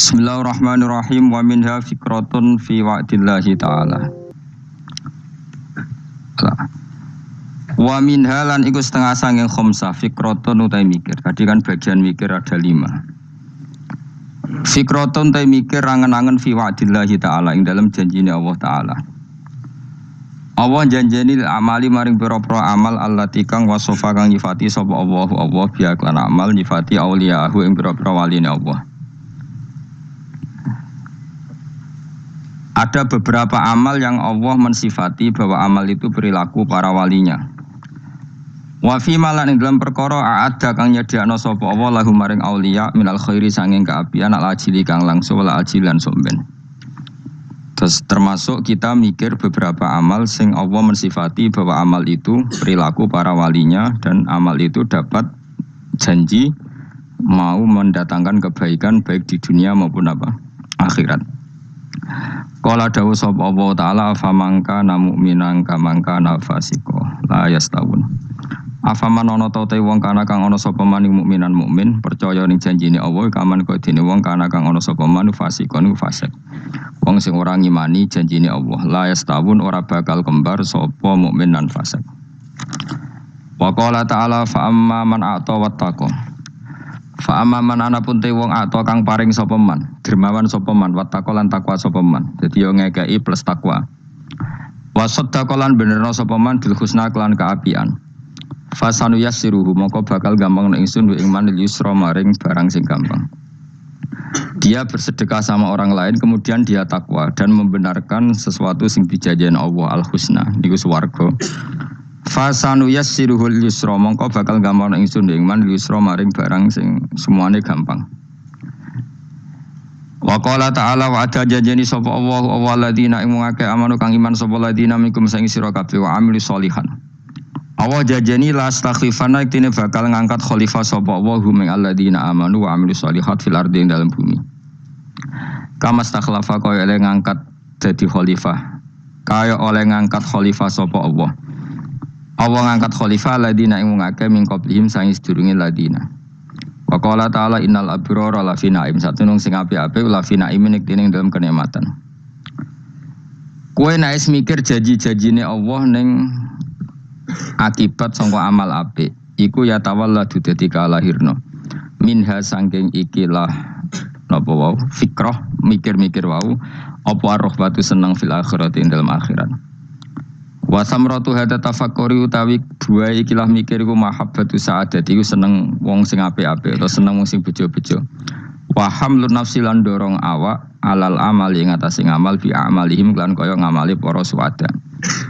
Bismillahirrahmanirrahim. Wa minha fikratun fi wa'dillahi ta'ala. Wa minha lan iku setengah sanging khomsah fikratun utai mikir. Tadi kan bagian mikir ada 5. Fikratun utai mikir angen-angen fi wa'dillahi ta'ala ing dalam janjine Allah ta'ala. Allah janjeni amali maring pira-pira amal allati kang wasofa kang nyifati sapa Allah biya lan amal nyifati auliyahu ing pira-pira waline Allah. Ada beberapa amal yang Allah mensifati bahwa amal itu perilaku para walinya. Wa fi malan ing dalam perkara a'adda kang nyediakno sapa Allah lahum maring auliya minal khairi sanging kaapian al ajili kang langsung wal ajilan somben. Terus termasuk kita mikir beberapa amal sing Allah mensifati bahwa amal itu perilaku para walinya dan amal itu dapat janji mau mendatangkan kebaikan baik di dunia maupun akhirat. Qala dawu sapa Allah taala afamangka mu'minan kamangka nafasiko la yastawun. Afaman ana ta te wong kana kang ana sapa man mukminan mukmin percaya ning janjine Allah kaman kaya dene wong kana kang ana sapa man fasikon fasik. Wong sing ora ngimani janjine Allah la yastawun ora bakal kembar sapa mukmin lan fasik. Wa qala ta'ala fa amma man a'ta wattaqo. Fa amaman anapun te wong ato kang paring sapa man, dermawan sapa man, wattaqo lan takwa sapa man. Dadi yo ngekeki plus takwa. Wa saddaqo lan benerno sapa man bil husna kelan kaapian. Fasanu yassiruhu moko bakal gampang nek ingsun ing man yusra maring barang sing gampang. Dia bersedekah sama orang lain kemudian dia takwa dan membenarkan sesuatu sing dijanjeni Allah al-husna niku swarga. Fasanu yassiruhul yusra mongko bakal gampang ingsun ing man yusra maring barang sing semuanya gampang. Wa qala ta'ala wa ada janjeni sapa Allah waladina ing ngake amanu kang iman sapa ladina minkum sing sira kabeh wa amili sholihan. Allah janjeni la astaghfirana iktine bakal ngangkat khalifah sapa Allah hum ing alladina amanu wa amili sholihat fil ardi ing dalam bumi. Kama stakhlafa kaya oleh ngangkat dadi khalifah. Kaya oleh ngangkat khalifah sapa Allah. Allah ngangkat khalifah ladina ing ngake min qablihim sang sedurunge ladina. Wa qala ta'ala innal abrara la fi na'im satunung sing apik-apik la fi na'im ning dalam kenikmatan. Kowe nek mikir janji-janjine Allah ning akibat sangka amal apik iku ya tawalladu dadi kalahirna. Minha sangking ikilah napa wau fikrah mikir-mikir wau apa rohbatu seneng fil akhirat ing dalam akhirat. Wa samratu hada tafakkuri utawi dua ikilah mikir iku mahabbatu sa'adati iku seneng wong sing apik-apik atau seneng wong sing bejo-bejo. Wa hamlun nafsi lan dorong awak alal amali ing atase ngamal bi amalihim lan kaya ngamali para suwada.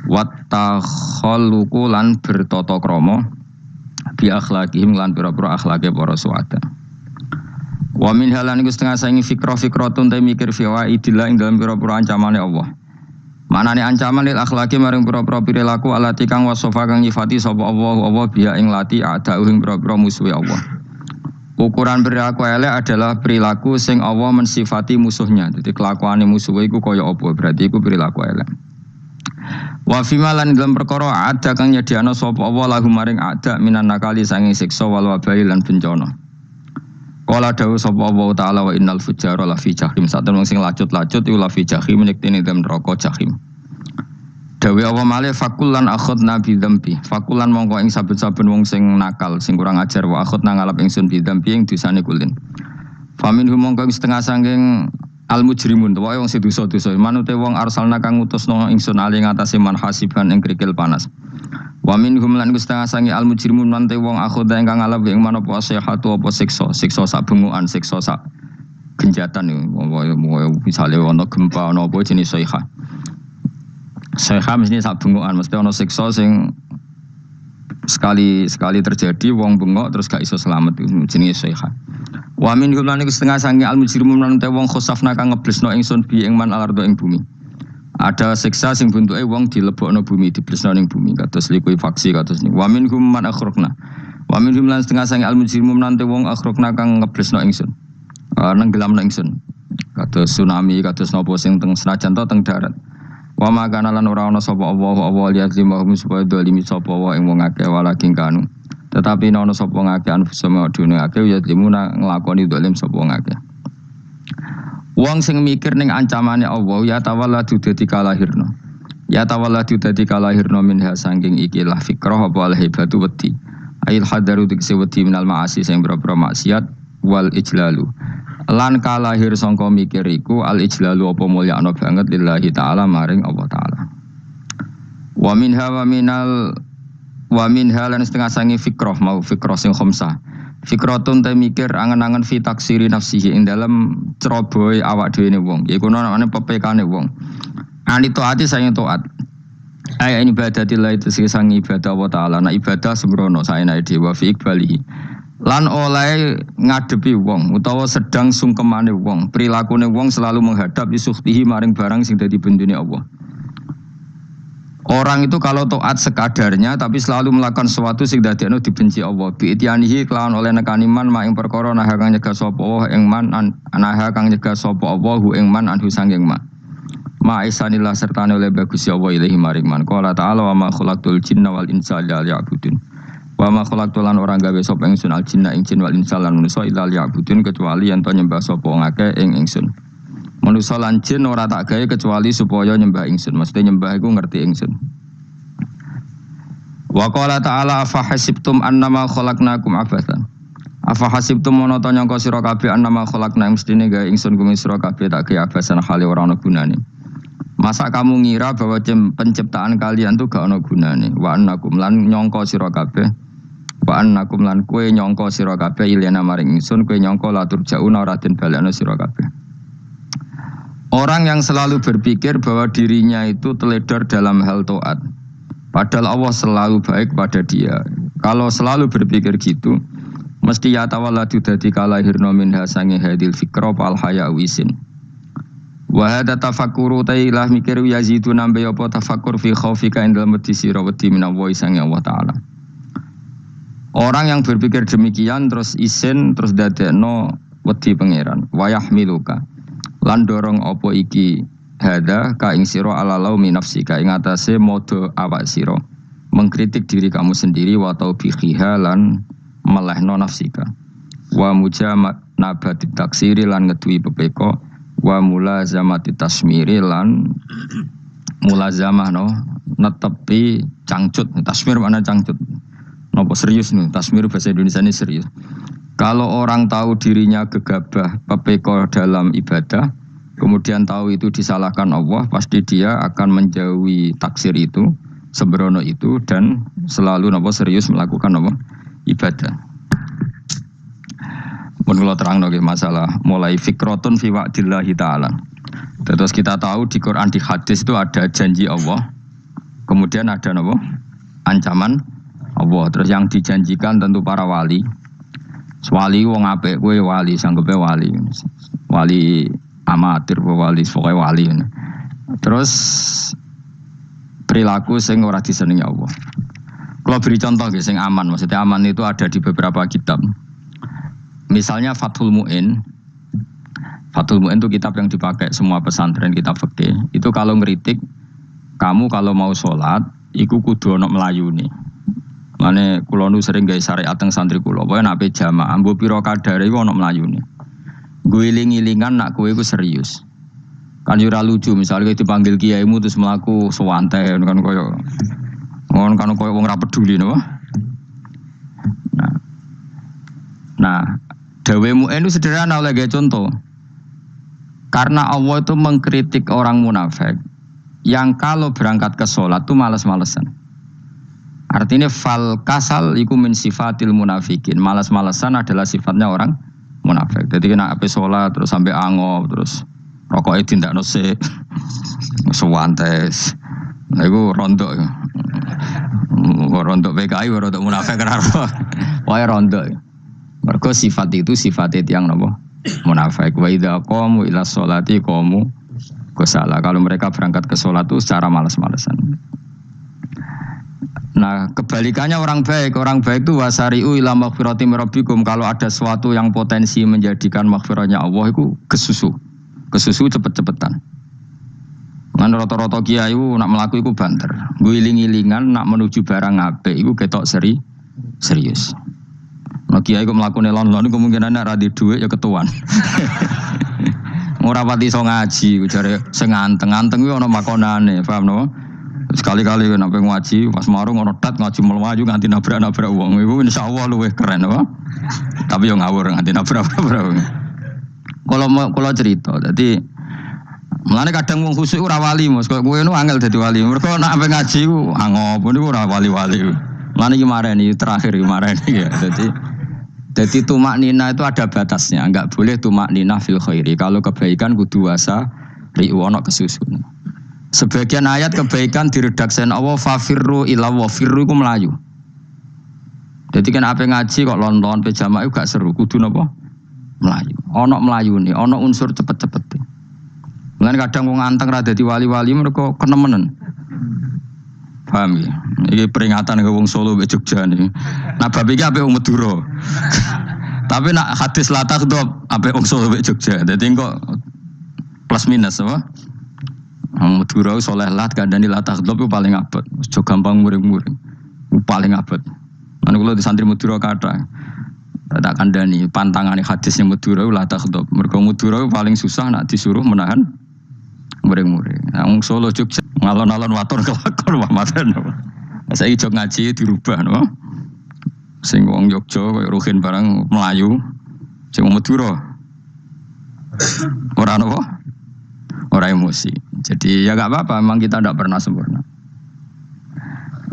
Wa takhalluqu lan bertata krama bi akhlaqihim lan pira-pira akhlake para suwada. Wa min halan iku setengah saingi fikratun ta mikir fi wa'idillah ing dalam pira-pira ancamane Allah. Manane ancaman lil akhlaki maring pira-pira perilaku alati kang wasofa kang nyifati sapa Allah biya ing lati a'da'u ing pira-pira musuhe Allah. Ukuran perilaku elek adalah perilaku sing Allah mensifati musuhnya. Jadi kelakuane musuhe iku kaya apa? Berarti iku perilaku elek. Wa fi malan dalam perkara ada kang nyediakno sapa Allah lahum maring a'da minan nakali sanging siksa wal wabai lan bencana. Qala dawu sapa Allah taala wa innal fujjara la fi jahim. Saten wong sing lacut-lacut iku la fi jahim niktene dalam neraka jahim. Dawe Allah malih fakullan akhadna bi dzambi. Fakullan mongko ing saben-saben wong sing nakal, sing kurang ajar wa akhadna ngalap ingsun bi dzambi ing dosane kulin. Faminhum mongko setengah sanging al mujrimun, wae wong sing dosa-dosa. Manute wong arsalna kang ngutusno ingsun ali ngatasi man hasiban ing krikil panas. Wa minhum lan setengah sangi al mujrimun nante wong akhoda ingkang ngalap ing manapa sehatu apa siksa sak bengukan siksa sak genjatan misale ana gempa ana apa jenis sayha mesti sak bengukan mesti ana siksa sing sekali terjadi wong bengok terus gak iso selamat jenis sayha. Wa minhum lan setengah sangi al mujrimun nante wong khosafna kang ngeblesno ingsun bi ing man alardo ing bumi. Ada siksa sing bentuke wong dilebokno bumi, diblesno ning bumi kados likuifaksi kados niku. Wa minhum man akhraqna. Wa minhum lan setengah sange al-mujrimun nante wong akhraqna kang ngeblesno ingsun. Nenggelamno ingsun. Kados tsunami, kados napa sing teng senajan to teng darat. Wa makana lan ora ana sapa Allah liyazlimahum supaya dolimi sapa wa ing wong akeh walaking kanu. Tetapi ana sapa ngakeh anfusum dunya akeh ya dimuna nglakoni dolim sapa ngakeh. Wong sing mikir ning ancamane Allah ya tawalladu dadi kalahirna. Ya tawalladu dadi kalahirna minha saking ikilah fikrah apa al-hibatu wedi. Ail hadaru dikse wedi minal ma'asi sing boro-boro maksiat wal ijlalu. Lan kalahir sangka mikir iku al ijlalu apa mulyakno banget lillahi taala maring Allah taala. Wa minha lan setengah sangi fikrah mau fikrah sing khamsah. Fikratun te mikir angen-angen fi taksiri nafsihi ing dalam cerobohe awak dhewe wong. Iku ana pepekane wong. Ani taati sayang taat. Ayat ini ibadatillah itu sang ibadah Allah Ta'ala. Nah ibadah sembrono sayang dewa fi iqbalihi. Lan oleh ngadepi wong utawa sedang sungkemane wong. Perilakune wong selalu menghadap isuhtihi maring barang sing dadi bendune Allah. Orang itu kalau taat sekadarnya tapi selalu melakukan sesuatu sing dadekno dibenci Allah. Bi ityanihi kelawan oleh nekani man ing perkara naha kang nyegah sapa Allah ing man naha kang nyegah sapa Allah hu ing man anhu sanging man. Ma isanillah sertane oleh bagus ya Allah ilahi maring man. Qala ta'ala wa ma khalaqtul jinna wal insa illa liya'budun. Wa ma khalaqtul lan ora gawe sapa ingsun al jinna ing jin wal insa lan manusa illa liya'budun kecuali yen to nyembah sapa ngake ing ingsun. Manusa lan jin ora tak gawe kecuali supaya nyembah ingsun. Maksudnya nyembah iku ngerti ingsun. Wa qala ta'ala afa hasibtum annama khalaqnakum abathan. Afa hasibtum mono to nyangka sira kabeh annama khalaqna mestine gawe ingsun kuwi sira kabeh tak gawe abasan hale ora ana gunane. Masa kamu ngira bahwa penciptaan kalian tuh gak ana gunane. Wa annakum lan nyangka sira kabeh. Wa annakum lan kowe nyangka sira kabeh ilena maring ingsun kowe nyangka latur jauna ora den balekno sira kabeh. Orang yang selalu berpikir bahwa dirinya itu teledor dalam hal taat. Padahal Allah selalu baik pada dia. Kalau selalu berpikir gitu, mesti ya tawalladu dadi kalahirna minha sange hadil fikra fal haya wisin. Wa hadza tafakkuru tailah mikir yazidu nambe apa tafakkur fi khaufika indal mati sira wedi minallahi sange Allah taala. Orang yang berpikir demikian terus isin terus dadekno wedi pangeran. Wa yahmiluka lan dorong apa iki hadza ka ing sira ala laumi nafsika ing atase modo awak sira mengkritik diri kamu sendiri wa taubihiha lan melehno nafsika wa mujamanabati taksiri lan ngeduwi pepeko wa mulazamati tasmiri lan mulazamah no netepi cangcut. Tasmir mana cangcut nopo serius nih tasmir bahasa Indonesia ini serius. Kalau orang tahu dirinya gegabah pepeko dalam ibadah, kemudian tahu itu disalahkan Allah, pasti dia akan menjauhi taksir itu, sembrono itu, dan selalu nopo serius melakukan nopo ibadah. Menurut terang nopo masalah mulai fikrotun fi wa'dillahi ta'ala. Terus kita tahu di Quran di hadis itu ada janji Allah, kemudian ada nopo ancaman Allah. Terus yang dijanjikan tentu para wali. Wali wong apik kowe wali sanggepe wali. Wali amatir wali pokoke wali. Terus perilaku sing ora disenengi Allah. Kalau beri contoh nggih sing aman, maksudnya aman itu ada di beberapa kitab. Misalnya Fathul Mu'in. Fathul Mu'in itu kitab yang dipakai semua pesantren kitab fikih. Itu kalau ngeritik kamu kalau mau sholat iku kudu ana melayune. Mane kula nu sering gawe syariat teng santri kula, pokoke nek ape jamaah mbok pira kadare iku ana mlayune. Guling-gilingan nak kowe iku serius. Kan yo ora lucu misalnya dipanggil kiaimu terus mlaku sewantai kan koyo ngono kan koyo wong ora peduli napa. Nah, dawemu itu sederhana oleh gawe contoh. Karena Allah itu mengkritik orang munafik yang kalau berangkat ke sholat itu malas-malesan. Artinya fal kasal iku min sifatil munafikin. Malas-malesan adalah sifatnya orang munafik. Jadi kena ape sholat terus sampai angop terus rokoknya tindak nose sewantes. Nah itu rontok. Rontok PKI rontok munafik kenapa? Wah rontok. Mergo sifat itu sifatnya yang nopo munafik. Wa idza qamu ila sholati qamu kusala. Kalau mereka berangkat ke sholat itu secara malas-malesan. Nah, kebalikannya orang baik itu wasari'u ila maghfirati rabbikum. Kalau ada sesuatu yang potensi menjadikan maghfirahnya Allah itu kesusu cepet-cepetan. Kan rata-rata kiai nak melaku iku banter. Guling-gilingan nak menuju barang apik iku ketok serius. Nah, kiai iku mlakune lon-lon kemungkinan nek ra di dhuwit ya ketuan. Ora pati iso ngaji, jare sing anteng-anteng kuwi ana makonane, paham no? Sekali-kali nek ngaji pas marung ana tat ngaji mlayu nganti nabrak-nabrak wong. Iku insyaallah luwih keren apa? Tapi yo ngawur nganti nabrak-nabrak. Kalau cerita, jadi mulane kadang wong khusuk ora wali Mas, kowe nu angel dadi wali. Mergo nek ampe ngaji ku angop niku ora wali-wali. Mulane iki mareni terakhir iki mareni ya. Jadi tumak nina itu ada batasnya, enggak boleh tumak nina fil khairi. Kalau kebaikan kudu wasa riwono kesusun. Sebagian ayat kebaikan diredaksen Allah fafirru ila wa firru iku melayu. Jadi kan apa ngaji kok lon-lon pe jamaah iku gak seru, kudu napa? Melayu. Ana melayune, ana unsur cepet-cepet. Mulane kadang wong anteng ra dadi wali-wali mergo kenemenen. Paham ya? Iki peringatan ke wong Solo mbek Jogja niki. Nah bab iki apik wong Madura. Tapi nak hadis latah ndop apik wong Solo mbek Jogja. Dadi kok plus minus apa? Madura soleh lat kandhani latah ndop itu paling abot. Aja gampang muring-muring. Paling abot. Lan kula di santri Madura kathah. Tak kandhani pantangane hadisnya Madura latah ndop. Mergo Madura paling susah nak disuruh menahan muring-muring. Nah, wong Solo Jogja ngalon-alon watur kelakon wamaten. Saiki jog ngaji dirubah no. Sing wong Jogja koyo Ruhin barang Melayu, sing wong Madura ora napa? Ora emosi. Jadi ya gak apa-apa, memang kita tidak pernah sempurna.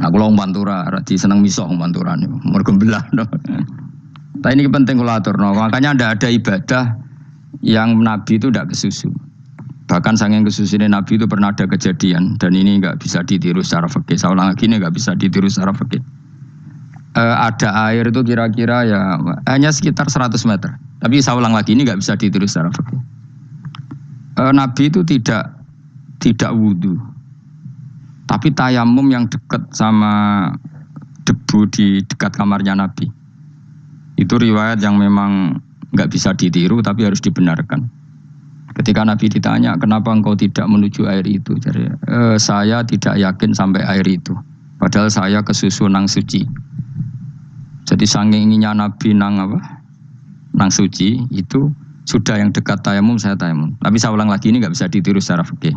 Nah, kalau wong Pantura radi seneng misok wong Pantura niku, mergo belah no. Tapi ini penting kula aturno, makanya ndak ada ibadah yang Nabi itu tidak kesusu. Bahkan saking kesusunnya Nabi itu pernah ada kejadian dan ini nggak bisa ditiru secara fikih. Saya ulang lagi ini nggak bisa ditiru secara fikih. Ada air itu kira-kira ya hanya sekitar 100 meter. Tapi saya ulang lagi ini nggak bisa ditiru secara fikih. Nabi itu tidak wudu, tapi tayamum yang dekat sama debu di dekat kamarnya Nabi. Itu riwayat yang memang nggak bisa ditiru tapi harus dibenarkan. Ketika Nabi ditanya, kenapa engkau tidak menuju air itu? Jadi, saya tidak yakin sampai air itu. Padahal saya kesusu nang suci. Jadi saking inginnya Nabi nang suci itu sudah yang dekat tayamum saya tayamum. Tapi saya ulang lagi ini nggak bisa ditiru secara fikih.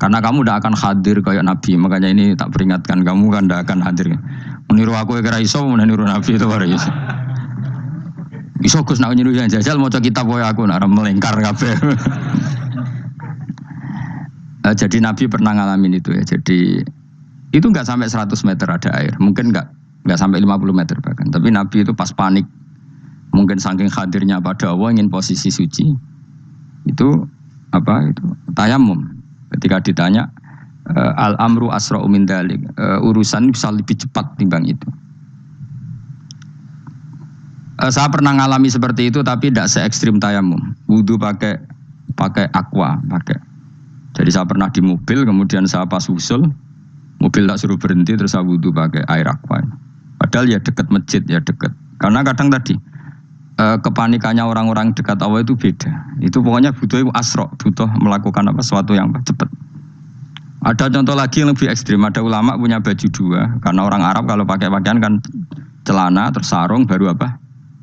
Karena kamu tidak akan hadir kayak Nabi. Makanya ini tak peringatkan kamu kan tidak akan hadir. Meniru aku kira iso, meniru Nabi itu baru iso. Iso Gus nak nyuruh yang jajal maca kitab koyo aku nak melengkar kabeh. Jadi Nabi pernah ngalamin itu ya. Jadi itu enggak sampai 100 meter ada air. Mungkin enggak sampai 50 meter bahkan. Tapi Nabi itu pas panik. Mungkin saking hadirnya pada Allah ingin posisi suci. Itu tayamum. Ketika ditanya al-amru asra'u min dzalik. Urusan bisa lebih cepat timbang itu. Saya pernah ngalami seperti itu tapi tidak se ekstrim tayamum. Wudu pakai aqua, pakai. Jadi saya pernah di mobil, kemudian saya pas usul, mobil tak suruh berhenti terus saya wudu pakai air aqua. Padahal ya dekat masjid ya dekat. Karena kadang tadi kepanikannya orang-orang dekat Allah itu beda. Itu pokoknya butuh asro, butuh melakukan sesuatu yang cepat. Ada contoh lagi yang lebih ekstrim. Ada ulama punya baju dua, karena orang Arab kalau pakai pakaian kan celana terus sarung baru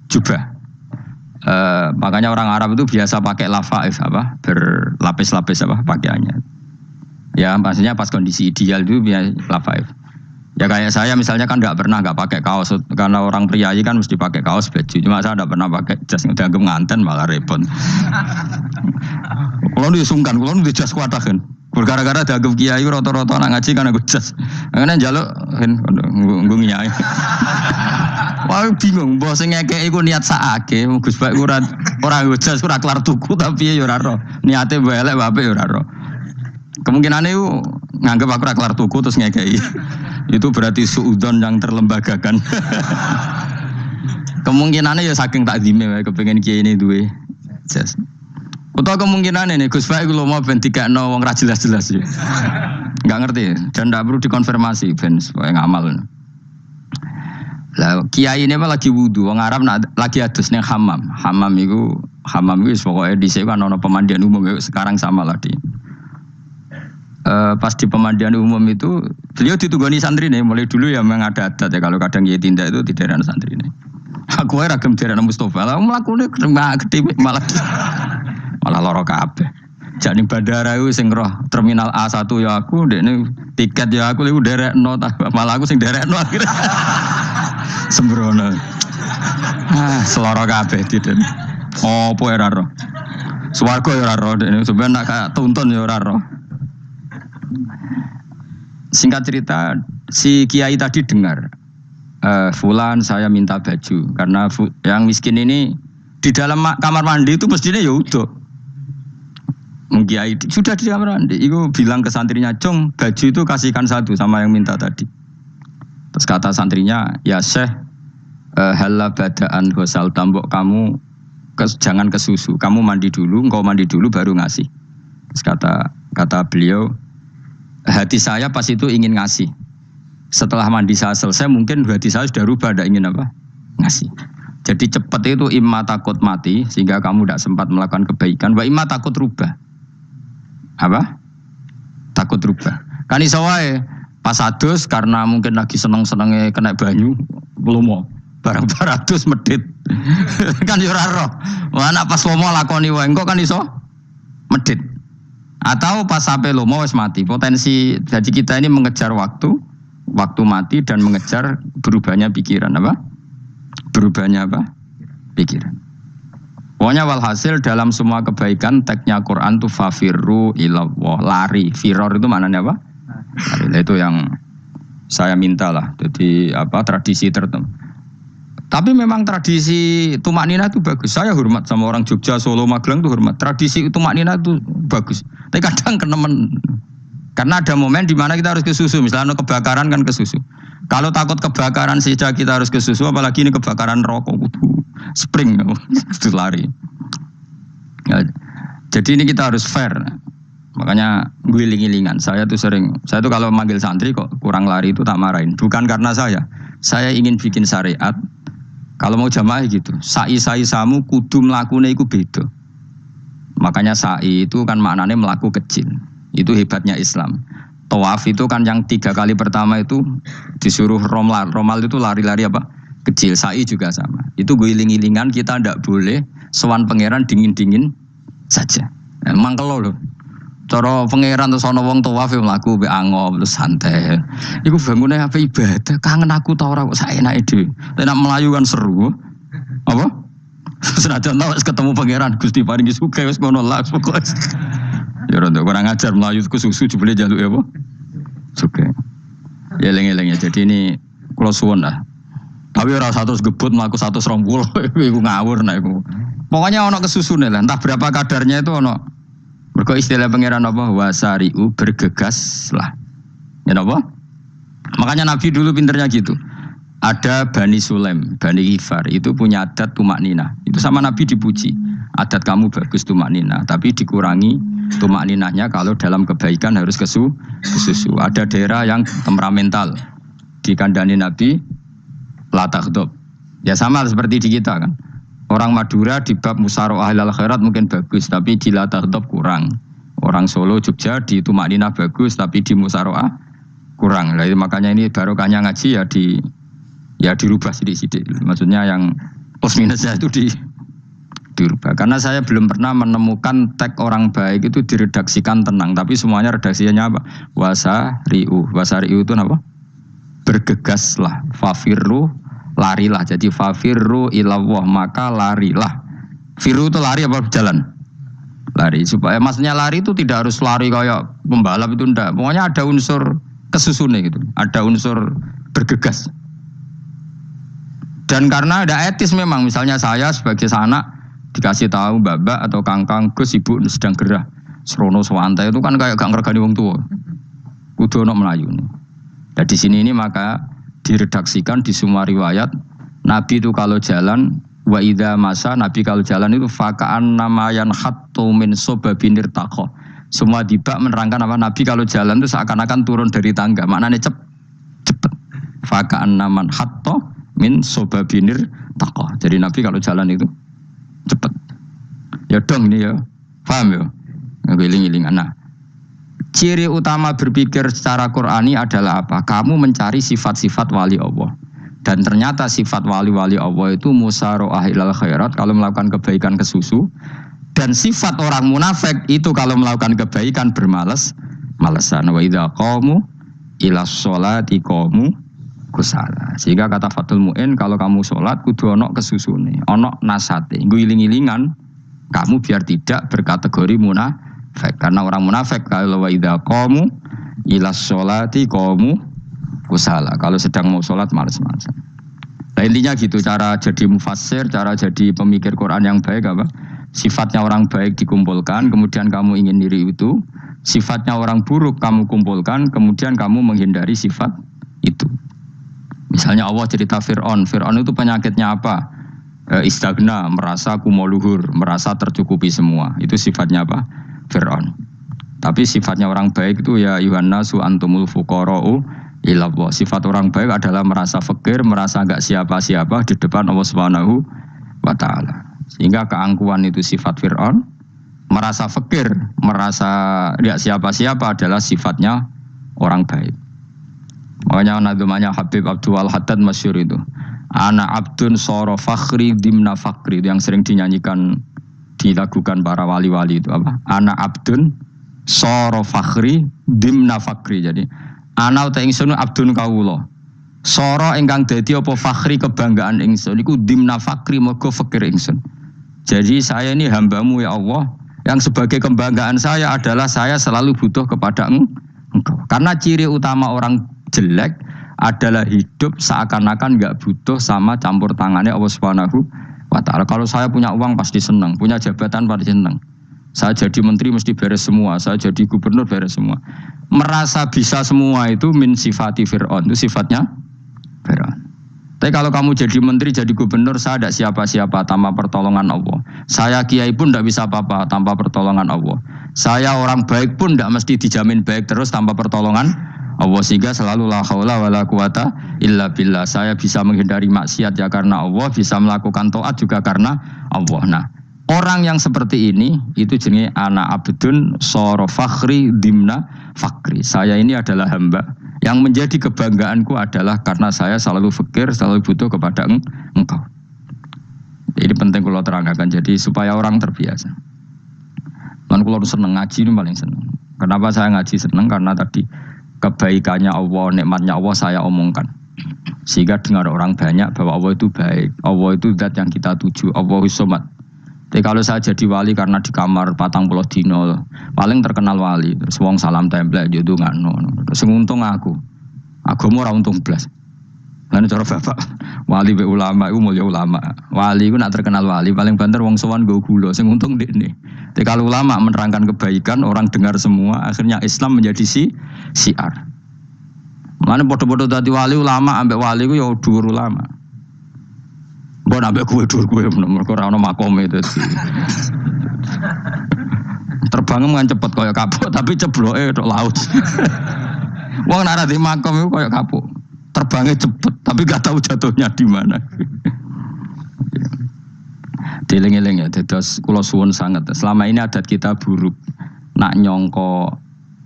jubah. Makanya orang Arab itu biasa pakai lafaif berlapis-lapis pakaiannya. Ya maksudnya pas kondisi ideal itu biasa lafaif. Ya kayak saya misalnya kan nggak pakai kaos karena orang priayi kan mesti pakai kaos baju. Cuma saya nggak pernah pakai jas dianggap nganten malah repot. Kalau disungkan, kalau jas kuatah kan. Gara-gara dianggap kiai rata-rata anak ngaji kan aku jas. Karena jaluk kan nggung kiai. Wah bingung, bos ngekek iku niat sakake, Gus Bak ora jas ora kelar tuku tapi ya ora ro. Niate elek bape ya ora ro. Kemungkinane iku nganggep aku ora kelar tuku terus ngekeki. Itu berarti suudzon yang terlembagakan. Kemungkinane ya saking takdime wae kepengin kiai ini duwe jas. Utawa kemungkinane nih Gus Bak iku lho mau ben dikekno wong ra jelas-jelas ya. Enggak ngerti dan ndak perlu dikonfirmasi ben supaya ngamal. Lah kiai ini mah lagi wudu, wong Arab lagi adus ning hammam. Hammam iku pokoke dhisik kan ana pemandian umum sekarang sama lah di. Pas di pemandian umum itu beliau ditunggoni santri nih, mulai dulu ya memang ada adat ya kalau kadang kiai tindak itu di daerah santri nih. Aku ora ragam daerah Mustofa, lah mlakune gede malah loro kabeh. Jak ning bandara iku sing roh terminal A1 ya aku, ndekne tiket ya aku iku nderekno, malah aku sing nderekno akhirnya. Sembrono. Seloro kabeh diden. Opo ora roh. Swarga ya ora roh, ndekne sampeyan nak kayak tuntun ya ora roh. Singkat cerita, si kiai tadi dengar, Fulan saya minta baju karena yang miskin ini di dalam kamar mandi itu mestinya ya udah. Kiai sudah di kamar mandi, itu bilang ke santrinya, Jong baju itu kasihkan satu sama yang minta tadi. Terus kata santrinya, ya Syekh, halla badaan gosal tambok kamu jangan ke susu, kamu mandi dulu, engkau mandi dulu baru ngasih. Terus kata beliau, hati saya pas itu ingin ngasih. Setelah mandi saya selesai, mungkin hati saya sudah rubah, tidak ingin apa? Ngasih. Jadi cepat itu imma takut mati, sehingga kamu tidak sempat melakukan kebaikan, wa imma takut rubah. Apa? Takut rubah. Kan iso wae pas adus karena mungkin lagi seneng-senenge kena banyu, lomo. Barang 200 medit. Kan yo ora roh. Mana pas lomo lakoni wae engko kan iso medit. Atau pas sampai lomo wis mati. Potensi jadi kita ini mengejar waktu mati dan mengejar berubahnya pikiran apa? Berubahnya apa? Pikiran. Pokoknya walhasil dalam semua kebaikan teksnya Quran itu fafirru ilallah, lari. Firor itu maknanya apa? Lari. Itu yang saya minta lah. Jadi apa tradisi tertentu. Tapi memang tradisi tumak nina itu bagus. Saya hormat sama orang Jogja, Solo, Magelang itu hormat. Tradisi tumak nina itu bagus. Tapi kadang kenemen. Karena ada momen di mana kita harus ke susu. Misalnya kebakaran kan ke susu. Kalau takut kebakaran saja kita harus ke susu, apalagi ini kebakaran rokok. Spring itu lari. Ya, jadi ini kita harus fair. Makanya guling-gilingan. Saya tuh kalau manggil santri kok kurang lari itu tak marahin. Bukan karena saya ingin bikin syariat. Kalau mau jamaah gitu, sa'i samu kudu mlakune iku beda. Makanya sa'i itu kan maknanya melaku kecil. Itu hebatnya Islam. Tawaf itu kan yang 3 kali pertama itu disuruh romal itu lari-lari apa? Kecil. Sa'i juga sama. Itu guling-gilingan, kita ndak boleh sowan pangeran dingin-dingin saja. Emang kalau loh. Cara pangeran terus ana wong tawaf mlaku mbek angop terus santai. Iku bangune apa ibadah? Kangen aku ta ora kok saenake dhewe. Nek melayu kan seru. Apa? Senajan wis ketemu pangeran Gusti paringi sugih wis ngono lah pokoke. Ya ora kurang ajar melayu ku susu jebule njaluk apa? Sugih. Ya eling-eling ya. Jadi ini kula suwun lah. Tapi ora 100 gebut mlaku 120 iku ngawur nek iku. Pokoknya ana kesusune lah, entah berapa kadarnya itu ana. Mergo istilah pangeran apa? Wasari'u bergegas lah. Ya apa? Makanya Nabi dulu pinternya gitu. Ada Bani Sulaim, Bani Ghifar, itu punya adat tumak nina. Itu sama Nabi dipuji. Adat kamu bagus tumak nina, tapi dikurangi tumak ninanya kalau dalam kebaikan harus ke susu. Ada daerah yang temperamental. Dikandani Nabi, la taghdab. Ya sama seperti di kita kan. Orang Madura di bab musyawarah ahlul khairat mungkin bagus, tapi di la taghdab kurang. Orang Solo, Jogja di tumak nina bagus, tapi di musyawarah kurang. Nah, makanya ini barokahnya ngaji ya dirubah sidik-sidik. Maksudnya yang plus minusnya itu dirubah. Karena saya belum pernah menemukan tag orang baik itu diredaksikan tenang, tapi semuanya redaksinya apa? Wasari'u. Wasari'u itu apa? Bergegaslah, fafirru, larilah. Jadi fafirru ilallah, maka larilah. Firu itu lari apa jalan? Lari. Supaya maksudnya lari itu tidak harus lari kayak pembalap itu enggak. Pokoknya ada unsur kesusune gitu. Ada unsur bergegas. Dan karena ada etis memang, misalnya saya sebagai anak dikasih tahu babak atau kangkang Gus ibu sedang gerah. Serono swantai itu kan kayak gak ngergani wong tua. Kudu ono Melayu nih. Nah di sini ini maka diredaksikan di semua riwayat Nabi itu kalau jalan wa idza masa, Nabi kalau jalan itu fakaan namayan khattu min sobabinir takho. Semua dibak menerangkan apa Nabi kalau jalan itu seakan-akan turun dari tangga. Maknanya cepet. Fakaan naman khattu min sobabinir takho. Jadi Nabi kalau jalan itu cepet. Ya dong ini ya. Paham ya? Ngiling-ngilingan. Nah, ciri utama berpikir secara Qur'ani adalah apa? Kamu mencari sifat-sifat wali Allah. Dan ternyata sifat wali-wali Allah itu musyaroah ilal khairat, kalau melakukan kebaikan ke susu, Dan sifat orang munafik itu kalau melakukan kebaikan bermalas-malasan. Wa idza qamu ila sholati qamu kusala. Sehingga kata Fathul Mu'in, kalau kamu sholat kudu ono kesusune, ono nasate, nggo iling-ilingan kamu biar tidak berkategori munafik. Karena orang munafik kalau wa idza qamu ila sholati qamu kusala. Kalau sedang mau sholat malas-malasan. Nah, intinya gitu, cara jadi mufassir, cara jadi pemikir Quran yang baik apa? Sifatnya orang baik dikumpulkan, kemudian kamu ingin diri itu. Sifatnya orang buruk kamu kumpulkan, kemudian kamu menghindari sifat itu. Misalnya Allah cerita Fir'aun. Fir'aun itu penyakitnya apa? Istagna, merasa kumoluhur, merasa tercukupi semua. Itu sifatnya apa? Fir'aun. Tapi sifatnya orang baik itu ya Yuhannasu antumul fuqara'u ilallah. Sifat orang baik adalah merasa fakir, merasa enggak siapa-siapa di depan Allah Subhanahu wa ta'ala. Sehingga keangkuhan itu sifat Fir'aun, merasa fakir, merasa tidak siapa-siapa adalah sifatnya orang baik. Makanya nadumanya Habib Abdul Haddad masyhur itu. Ana abdun soro fakhri dimna fakri, itu yang sering dinyanyikan, dilakukan para wali-wali itu apa? Ana abdun soro fakhri dimna fakri. Jadi ana uta ingsun abdun kawula. Soro ingkang dadi apa fakhri kebanggaan ingsun iku dimna fakri mergo fakir ingsun. Jadi saya ini hambamu ya Allah, yang sebagai kebanggaan saya adalah saya selalu butuh kepada Engkau. Karena ciri utama orang jelek adalah hidup seakan-akan enggak butuh sama campur tangannya Allah Subhanahu wa ta'ala. Kalau saya punya uang pasti senang, punya jabatan pasti senang. Saya jadi menteri mesti beres semua, saya jadi gubernur beres semua. Merasa bisa semua itu min sifati Fir'aun, itu sifatnya Fir'aun. Tapi kalau kamu jadi menteri, jadi gubernur, saya tidak siapa-siapa tanpa pertolongan Allah. Saya kiai pun tidak bisa apa-apa tanpa pertolongan Allah. Saya orang baik pun tidak mesti dijamin baik terus tanpa pertolongan Allah. Sehingga selalu la haula wala quwata illa billah. Saya bisa menghindari maksiat ya karena Allah, bisa melakukan taat juga karena Allah. Nah, orang yang seperti ini itu jenenge ana abdun soro fakhri dimna fakri. Saya ini adalah hamba yang menjadi kebanggaanku adalah karena saya selalu fakir, selalu butuh kepada Engkau. Ini penting kalau terangkan, jadi supaya orang terbiasa. Dan kalau seneng ngaji ini paling seneng. Kenapa saya ngaji seneng? Karena tadi kebaikannya Allah, nikmatnya Allah saya omongkan. Sehingga dengar orang banyak bahwa Allah itu baik, Allah itu zat yang kita tuju, Allahus Somad. Tapi kalau saya jadi wali karena di kamar 40 dino, paling terkenal wali. Terus wong salam template jodoh ngano. Terus untung aku mau ora untung blas. Lan cara bapak wali be ulama iku mulya ulama. Wali iku nak terkenal wali paling banter wong sowan nggo gula. Sing untung ndekne. Tapi kalau ulama menerangkan kebaikan, orang dengar semua, akhirnya Islam menjadi siar. Mana bodoh-bodoh tadi wali ulama ambek wali iku ya dhuwur ulama. Mbok ambek kowe mergo ora ono makome itu. Terbang kan cepet kaya kapuk tapi cebloke tok laut. Wong nek ora di makom iku kaya kapuk. Terbangnya cepet tapi gak tahu jatuhnya di mana. Dieling-eling ya, dados kula suwun sangat. Selama ini adat kita buruk. Nak nyongko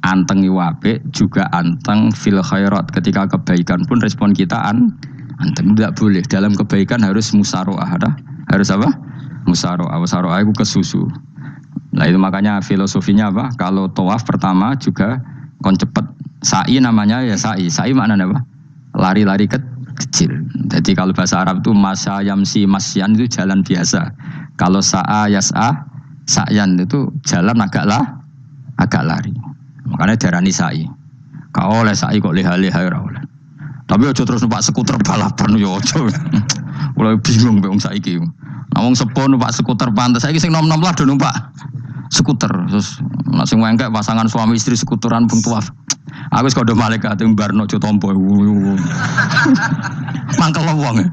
anteng apik juga anteng fil khairat. Ketika kebaikan pun respon kita anteng, tidak boleh. Dalam kebaikan harus musaroah. Harus apa? Musaroah. Musaroah itu kesusu. Nah itu makanya filosofinya apa? Kalau tawaf pertama juga kon cepet. Sa'i namanya ya sa'i. Sa'i maknanya apa? Lari-lari kecil. Jadi kalau bahasa Arab itu masya yamsi masyan itu jalan biasa. Kalau sa'a yas'a sa'yan itu jalan agak lari. Makanya darani sa'i. Kau oleh sa'i kok leha-leha ora oleh. Tapi aja terus numpak skuter balapan yo aja. Mulai bingung mbek wong saiki. Nah wong sepo numpak skuter pantes. Saiki sing nom-nom lah do numpak skuter. Terus nek sing wengkek pasangan suami istri skuteran pun tuaf. Aku wis kodho malaikat mbarno aja tampa. Mangkel wong.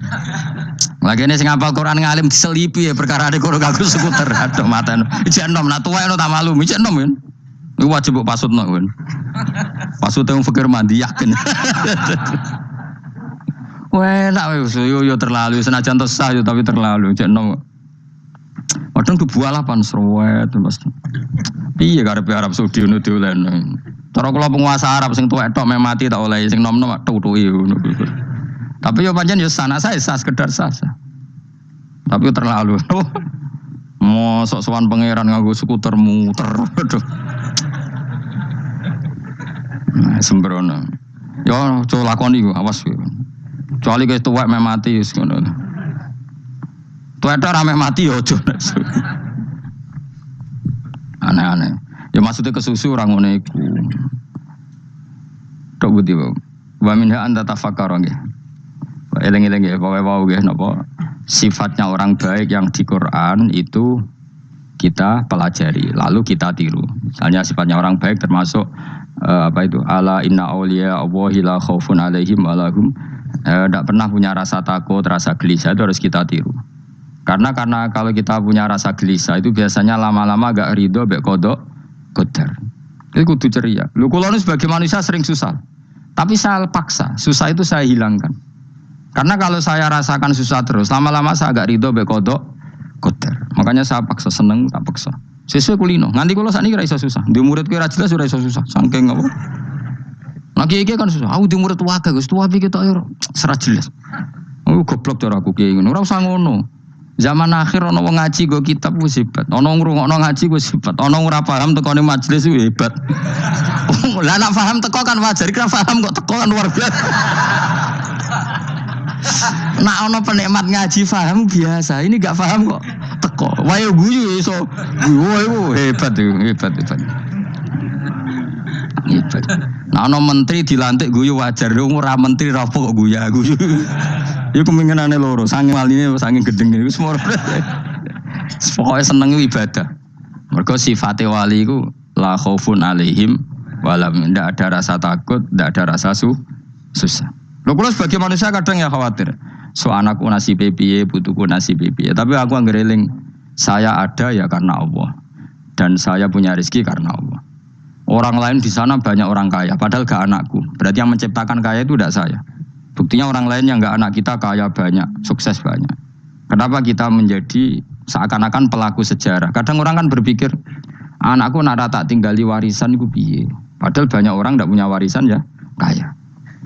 Lagi ini sing hafal Quran ngalim diselipi ya perkara ade karo aku skuter. Aduh maten. Ijek nom nak tuwa tak malu. Ijek nom kan. Iku wajib kok pasutno kan. Pasute wong fikir mandi yakin. Wah, nak yo terlalu senajan to sah yo tapi terlalu cek nom. Padahal tuh bualapan serwet pasti. Piye karepe Arab Saudi ngono dolen. Cara kula penguasa Arab sing tuwek tok mati tak oleh sing nom-nom tutuki ngono. Tapi yo pancen yo sana saya sah sekedar sah. Tapi terlalu. Mosok sowan pangeran nganggo skuter muter. Aduh. Nah, sembrono. Yo coba lakoni ku, awas ku. Kecuali guys tuwek meh mati wis ngono. Tuwek rame mati yo aja. Aneh-aneh. Ya maksudnya kesusu ora ngono iku. Tok budi wae. Wa minha anta tafakkara nggih. Eling-eling nggih pokoke wau nggih napa sifatnya orang baik yang di Quran itu kita pelajari lalu kita tiru. Misalnya sifatnya orang baik termasuk apa itu ala inna auliya Allahi la khaufun alaihim wa lahum tidak pernah punya rasa takut, rasa gelisah, itu harus kita tiru. Karena kalau kita punya rasa gelisah itu biasanya lama-lama agak ridho mbek kodok qadar. Itu kudu ceria. Lu kula sebagai manusia sering susah. Tapi saya paksa, susah itu saya hilangkan. Karena kalau saya rasakan susah terus, lama-lama saya agak ridho mbek kodok qadar. Makanya saya paksa, seneng tak paksa. Sesuai kulino. Nganti kula sakniki ora iso susah. Di muridku ora jelas ora iso susah. Saking apa? Lagi iki kan susah. Aku di murid wae Gus, tuwa iki tok yo ora jelas. Oh goblok cara aku ki ngono. Ora usah ngono. Zaman akhir ana wong ngaji go kitab wis hebat. Ana ngrungokno ngaji wis hebat. Ana ora paham tekone majelis wis hebat. Lah nek paham teko kan wajar, kira paham kok teko kan luar biasa. Nak ana penikmat ngaji paham biasa. Ini gak paham kok teko. Wae guyu iso. Guyu hebat. Hebat. Nah ana menteri dilantik guyu wajar. Ora menteri rapo kok guyu. Iku kemungkinane loro, saking waline saking gedeng iku semua. Pokoke seneng ibadah. Mergo sifate wali iku la khaufun alaihim walam ndak ada rasa takut, ndak ada rasa susah. Lho kula sebagai manusia kadang ya khawatir. So anakku nasibe piye, putuku nasibe piye. Tapi aku anggereling saya ada ya karena Allah. Dan saya punya rezeki karena Allah. Orang lain di sana banyak orang kaya, padahal gak anakku. Berarti yang menciptakan kaya itu tidak saya. Buktinya orang lain yang gak anak kita kaya banyak, sukses banyak. Kenapa kita menjadi seakan-akan pelaku sejarah? Kadang orang kan berpikir, anakku nak tak tinggali warisan itu piye. Padahal banyak orang tidak punya warisan ya kaya.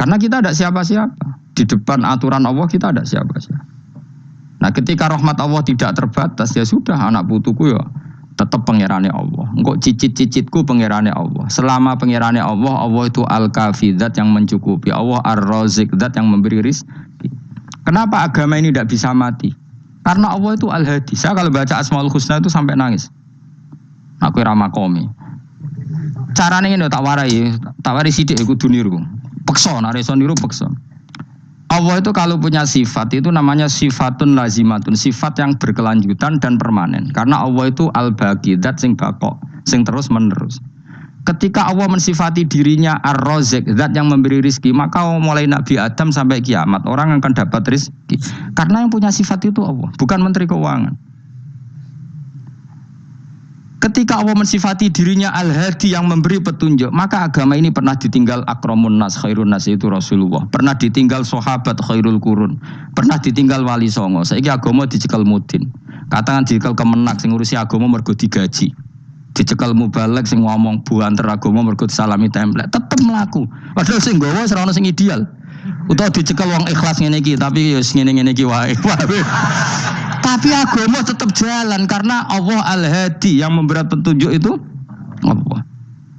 Karena kita tidak siapa-siapa. Di depan aturan Allah kita tidak siapa-siapa. Nah ketika rahmat Allah tidak terbatas, ya sudah anak putuku ya tetap pangerane Allah. Engkau cicit-cicitku pangerane Allah. Selama pangerane Allah, Allah itu al-kafi, zat yang mencukupi. Allah ar-razik, zat yang memberi rizki. Kenapa agama ini tidak bisa mati? Karena Allah itu al-hadi. Saya kalau baca Asmaul Husna itu sampai nangis. Aku ramakomi. Caranya ini tak warai sidik aku duniru. Pekso, nareson niru pekso. Allah itu kalau punya sifat itu namanya sifatun lazimatun, sifat yang berkelanjutan dan permanen. Karena Allah itu al-baqi, zat sing baqo, sing terus menerus. Ketika Allah mensifati dirinya ar-razik, zat yang memberi rizki, maka mulai Nabi Adam sampai kiamat orang akan dapat rizki. Karena yang punya sifat itu Allah, bukan menteri keuangan. Ketika Allah mensifati dirinya al-hadi yang memberi petunjuk, maka agama ini pernah ditinggal akramun nas, khairun nas itu Rasulullah. Pernah ditinggal sahabat khairul qurun. Pernah ditinggal wali songo. Saiki agama dicekel mudin. Katakan dicekel kemenak sing ngurusi agama mergo digaji. Dicekel mubalek sing ngomong buanter agama mergo disalami template. Tetep mlaku. Padahal sing nggawa ora ono sing ideal. Utawa dicekel wong ikhlas ngene iki, tapi ya ngene-ngene iki wae. Tapi agama tetap jalan karena Allah al-hadi yang memberi petunjuk itu Allah.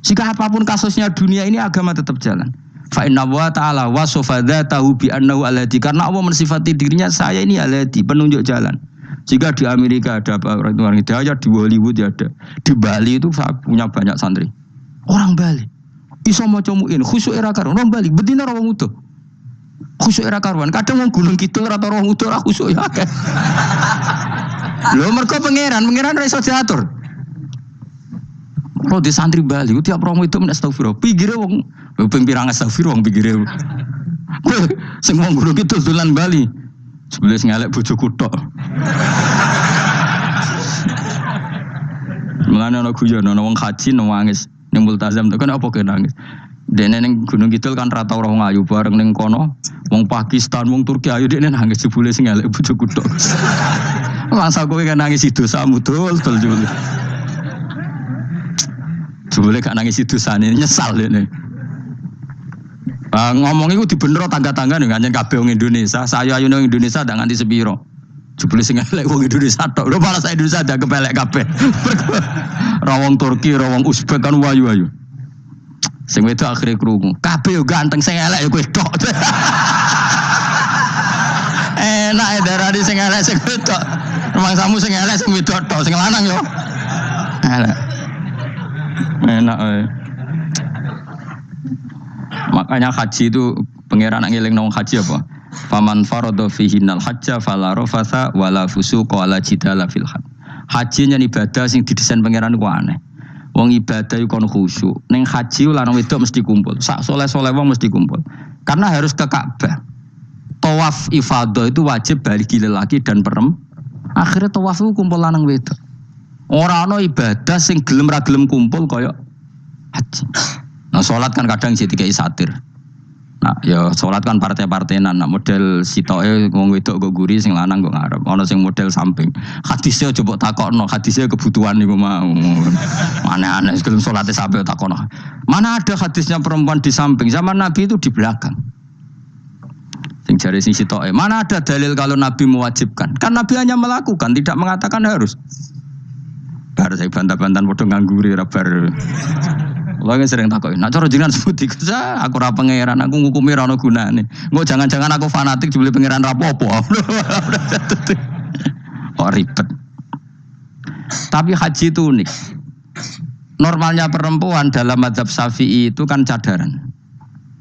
Jika apapun kasusnya dunia ini agama tetap jalan. Fa inna wa ta'ala wasofa dzatahu bi annahu al-hadi, karena Allah mensifati dirinya saya ini al-hadi, penunjuk jalan. Jika di Amerika ada orang hidayah, di Hollywood ada, di Bali itu saya punya banyak santri. Orang Bali iso maca muin khusyuk era karo orang Bali bedina ora wong utuh. Khusyuk era karuan, kadang wong Gunung Kidul atau roh utuh ora khusyuk ya akeh. Lho mergo pangeran ora iso diatur. Kalau di santri Bali, tiap romo itu men astagfirullah. Pikire wong ping pirang astagfirullah wong pikire. Sing wong Gunung Kidul dolan Bali. Sebelah ngalek bojoku tok. Mulane ana guyon ana wong haji nangis ning multazam tok kan apa ke nangis. Dene ning Gunung Kidul kan rata ora wong ayu bareng ning kono, wong Pakistan, wong Turki ayu dene nangis jebule sing elek bojoku tok. Masa kowe kan nangis dosamu dul jebule. Jebule gak nangis dosane nyesal dene. Ngomong iku dibenero tangga-tangga ning kabeh wong Indonesia, saya ayu nang Indonesia ndak nganti sepiro. Jebule sing elek wong Indonesia tok. Lho malah sak Indonesia ada kepelek kabeh. Rawong Turki, rawong Uzbek kan wayu-wayu. Sing wedok akhire krungu. Kabeh yo ganteng sing elek yo kowe tok. Enak darani sing elek sing wedok. Rumangsamu sing elek sing wedok tok, sing lanang yo. Elek. Enak Makanya haji itu pangeran ngeling nang haji apa? Faman farada fihinnal hajja fala rafatha wala fusuqa wala jidala fil hajj. Haji nya ibadah sing didesain pangeran ku aneh. Wong ibadah iku kon khusyuk. Ning haji lanang wedok mesti kumpul. Sak soleh-soleh wong mesti kumpul. Karena harus ke Ka'bah. Tawaf ifadah itu wajib bagi lelaki dan perempuan. Akhirnya tawaf itu kumpul lanang wedok. Ora ana ibadah sing gelem ra gelem kumpul kaya haji. Nah sholat kan kadang jadi kayak satir. Nah ya sholat kan partai-partainan. Nah model sitoke wong wedok go guri sing lanang go ngarep. Ana sing model samping. Hadisnya coba takokno, hadisnya kebutuhan niku mau. Aneh-aneh sebelum sholatnya sampai takokno. Mana ada hadisnya perempuan di samping? Zaman Nabi itu di belakang. Sing jare sing sitoke. Mana ada dalil kalau Nabi mewajibkan? Kan Nabi hanya melakukan, tidak mengatakan harus. Bar saya bantah-bantahan padha ngangguri ra bar. Lagi sering takoki, nak cara jenengan sebuti kusa, aku ora pangeran, aku ngukumi ora ono gunane. Engko jangan-jangan aku fanatik dibeli pangeran ra apa-apa. Kok ribet. Tapi haji itu unik. Normalnya perempuan dalam mazhab Syafi'i itu kan cadaran.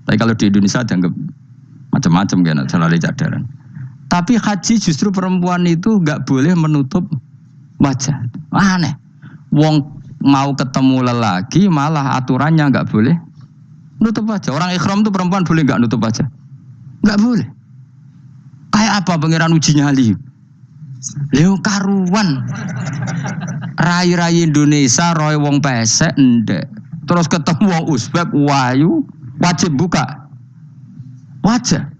Tapi kalau di Indonesia dianggap macam-macam kan, selalu cadaran. Tapi haji justru perempuan itu enggak boleh menutup wajah. Aneh. Wong mau ketemu lelaki malah aturannya nggak boleh nutup wajah. Orang ikhram tuh perempuan boleh nggak nutup wajah? Nggak boleh. Kayak apa pangeran uji nyali? Leo karuan. Rai-rai Indonesia roy wong pesek ndek. Terus ketemu wong Uzbek wayu wajib buka wajah.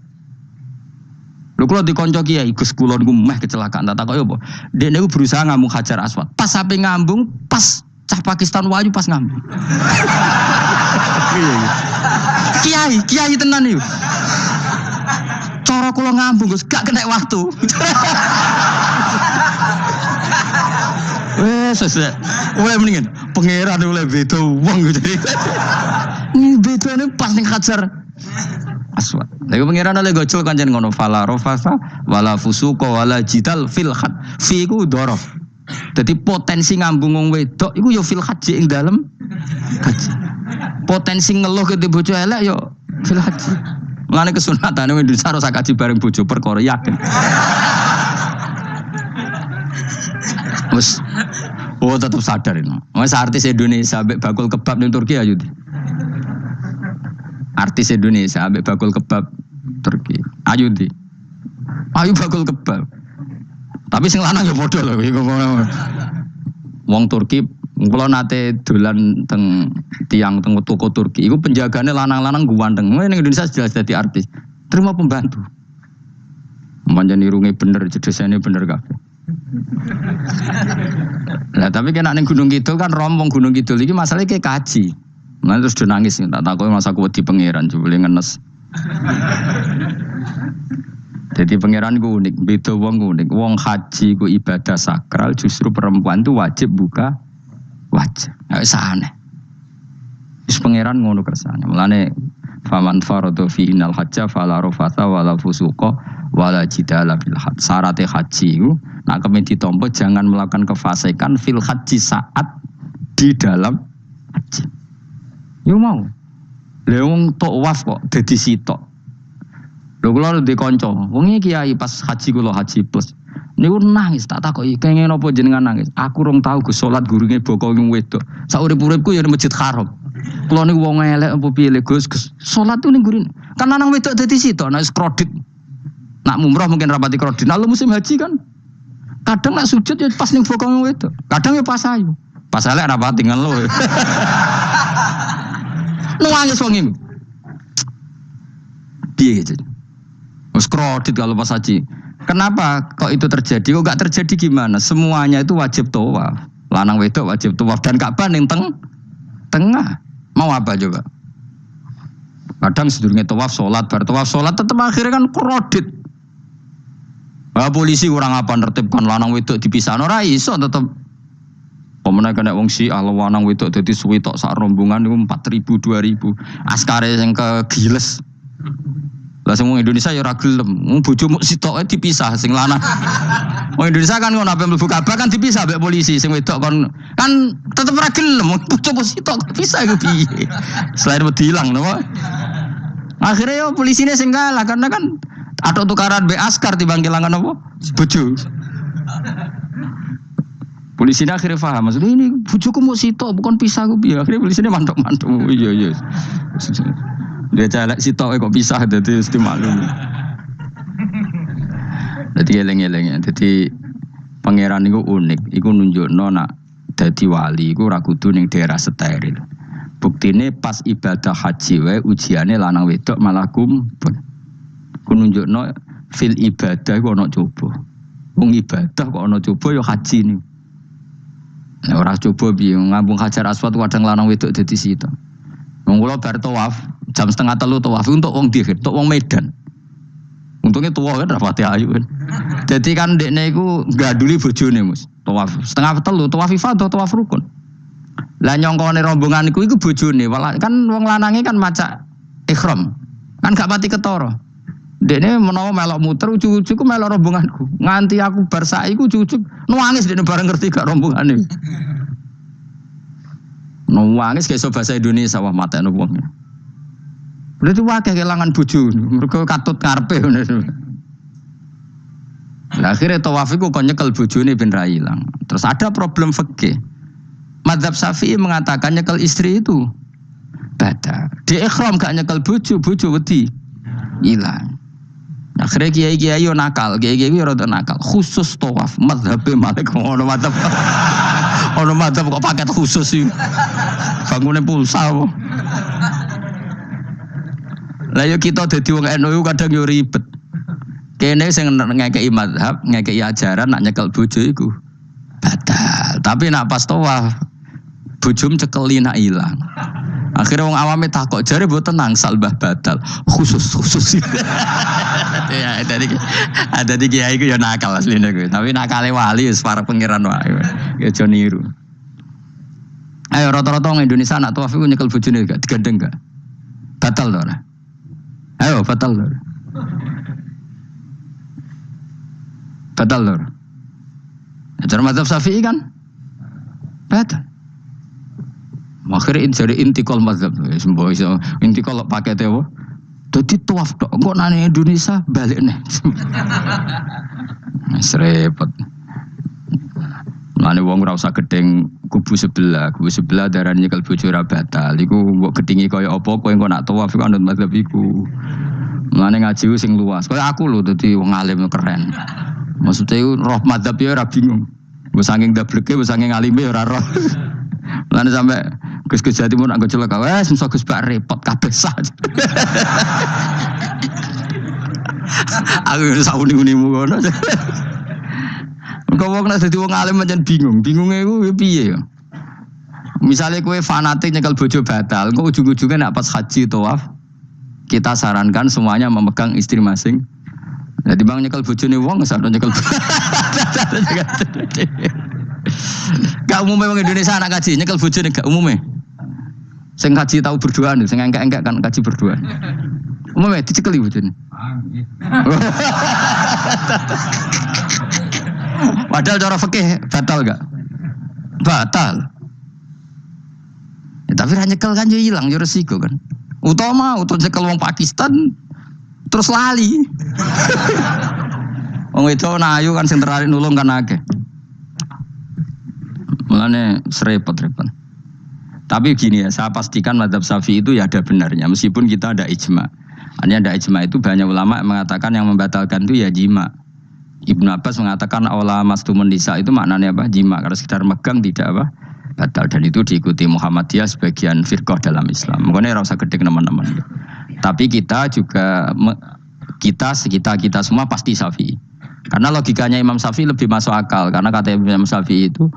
Lho kula dikonco kiai Gus kula niku meh kecelakaan tak takoki apa. Dek niku berusaha ngambung Hajar Aswad. Pas sampe ngambung, pas cah Pakistan wayu pas ngambung. Kiai tenan niku. Cara kula ngambung Gus gak kena waktu. Wes oleh mendingan pangeran oleh beda wong gitu. Ini bedane pas ning Hajar Aswad. Lagi pangeran oleh gocol kanjen ngono fala rofasa wala fusuqa wala jidal fil had. Fi iku dhorof. Dadi potensi ngambung wong wedok iku yo fil haji ing dalem haji. Potensi ngeluh ke bojo elek yo fil haji. Mulane kesunatane Indonesia ora kaji bareng bojo perkara yakin. Wes tetap sadar ini. Wes artis Indonesia ambek bakul kebab ning Turki ayo. Artis Indonesia ambek bakul kebab Turki. Ayo di. Ayo bakul kebab. Tapi sing lanang ya padha lho iku. Wong Turki kula nate dolan teng tiang teng toko Turki. Iku penjagane lanang-lanang guwandeng. Ning Indonesia jelas dadi artis. Terima pembantu. Manjan irunge bener, jedesane bener kabeh. Lah tapi kena ning Gunung Kidul kan rombong Gunung Kidul iki masalahnya kayak kaji. Nah terus dia nangis, tak tahu masa aku wedi pangeran, coba ngenes. Jadi pangeran ku unik, beda wong unik. Wong haji ku ibadah sakral, justru perempuan itu wajib buka wajah. Nggak aneh. Terus pangeran ngono kersane. Mulane faman faradu fi innal hajja fala rafatha wala fusuqa wala jidala fil hajj. Syarat haji ku nak kemen ditampa jangan melakukan kefasikan fil haji saat di dalam haji. Yo mau. Lha wong tawaf kok dadi sitok. Lho kula ndek kanca, wong iki kiai pas haji kula haji plus. Niku nangis tak takoki, kenging napa jenengan nangis? Aku rong tau Gus salat gurunge boko wong wedok. Sak urip-uripku ya ning Masjid Haram. Kula niku wong elek apa piye le Gus? Salat tuh ning gurine. Kan lanang wedok dadi sitok, nek kredit. Nak mumrah mungkin rapati kredit. Nah, musim haji kan kadang nak sujud ya pas ning boko wong wedok. Kadang ya pas ayu. Pas elek rapati ngeluh. Nangis wong iki. Piye gitu. Wes kredit kalau pas haji. Kenapa kok itu terjadi? Kok gak terjadi gimana? Semuanya itu wajib tawaf. Lanang wedok wajib tawaf dan Ka'bah ning tengah. Mau apa coba? Kadang sedurunge tawaf salat, bar tawaf salat tetep akhirnya kan kredit. Polisi kurang apa nertibkan lanang wedok dipisah ora iso tetep. Pemenang kena wong si ala lanang wedok dadi suwi tok sak rombongan niku 4.000 2.000. Askare sing kegiles. Lah sing wong Indonesia ya ora gelem. Wong bojomu sitoke dipisah sing lanang. Wong Indonesia kan ngono ape mlebu Ka'bah kan dipisah mbek polisi sing wedok kan tetep ora gelem. Wong bojomu sitok dipisah iku piye? Selain wedi ilang napa? Akhirnya yo polisine sing kalah karena kan ada tukaran mbek askar timbang kelangan apa? Bojo. Polisine akhirnya paham maksudnya ini bojoku mau sitok bukan pisah ku piye. Akhirnya polisine mantuk-mantuk. Iya. Dia celek sitok kok pisah dadi mesti maklum. Dadi eleng-eleng. Dadi pangeran niku unik, iku nunjukno nak dadi wali iku ora kudu ning daerah steril. Buktine pas ibadah haji wae ujiane lanang wedok malah kumpul. Ku nunjukno fil ibadah iku ana coba. Wong ibadah kok ana coba ya haji niku. Nek ora coba piye ngambung Hajar Aswad kadang lanang wedok dadi sitok. Wong kula bar tawaf jam 2:30 tawaf untuk wong Dihir, untuk wong Medan. Untungnya tua kan rapati ayu kan. Jadi kan dekne iku gaduli bojone Mus. Tawaf 2:30 tawaf ifadah tawaf rukun. Lah nyongkone rombongan iku bojone, kan wong lanange kan macak ihram. Kan gak pati ketara. Dekne menawa melok muter ujug-ujug melok rombonganku. Nganti aku bar saiki ujug-ujug nangis dekne bareng ngerti gak rombongane. Nangis kayak bahasa Indonesia wah matene wong. Berarti wae kelangan bojo, mergo katut karepe ngono. Lah akhire tawaf iku kon nyekel bojone ben ra ilang. Terus ada problem fikih. Mazhab Syafi'i mengatakan nyekel istri itu batal. Di ihram gak nyekel bojo wedi ilang. Akhirnya kiai-kiai yo nakal, kiai-kiai yo rada nakal. Khusus tawaf mazhab Malik ngono mazhab. Ono mazhab kok paket khusus iki. Bangune pulsa apa? Lah yo kita dadi wong NU kadang yo ribet. Kene sing ngekeki mazhab, ngekeki ajaran nak nyekel bojo iku batal. Tapi nak pas tawaf bojom cekeli nak ilang. Akhirnya wong awame takok jare mboten nangsal mbah batal. Khusus. Ya ada di kiai iku yo nakal asline kuwi. Tapi nakale wali wis para pangeran wae. Ya aja niru. Ayo rata-rata wong Indonesia nak tawaf iku nyekel bojone gak digandeng gak? Batal to ora? Ayo batal lho. Batal lho. Ajar mazhab Syafi'i kan? Batal. Akhirnya jadi intikal mazhab. Sembo iso intikal pakete apa? Dadi tawaf tok kok nang Indonesia balik nih. Wis repot. Mane wong ora usah gedeng kubu sebelah darane nyekel bojo ora batal. Iku mbok gedhingi kaya apa kowe engko nak tawaf iku anut mazhab iku. Mane ngaji sing luas. Kaya aku lho dadi wong alim keren. Maksudnya iku roh mazhab ya ora bingung. Wis saking dableke, wis saking alime ora roh. Mane sampe Gus Jawa Timur nak celaka wes mesti Gus Bak repot kabeh sah. Aku wis sauni-unimu ngono. Kau wong nek dadi wong alim pancen bingung. Bingunge iku piye ya? Misale kowe fanatik nyekel bojo batal, kok ujug-ujuge nek pas haji tawaf kita sarankan semuanya memegang istri masing. Jadi bang nyekel bojone wong sadon nyekel. Gak umumnya wong Indonesia anak kaji nyekel bojone gak umumnya. Sing kaji tahu berduaan, sing enggak kan kaji berduaan. Umumnya dicekeli bojone. Padahal cara fikih batal gak? Batal. Ya, tapi ra nyekel kan yo ilang yo resiko kan. Utama nyekel wong Pakistan terus lali. Wong itu ayu kan sing tertarik nulung kan akeh. Mulane repot-repot. Tapi gini ya, saya pastikan mazhab Syafi'i itu ya ada benarnya meskipun kita ada ijma. Hanya ada ijma itu banyak ulama yang mengatakan yang membatalkan itu ya jima. Ibnu Abbas mengatakan awla mastumun nisa itu maknanya apa? Jima. Kalau sekedar megang tidak apa? Batal. Dan itu diikuti Muhammadiyah sebagian firqah dalam Islam. Makanya rasa gede teman-teman. Tapi kita juga kita semua pasti Syafi'i. Karena logikanya Imam Syafi'i lebih masuk akal. Karena kata Imam Syafi'i itu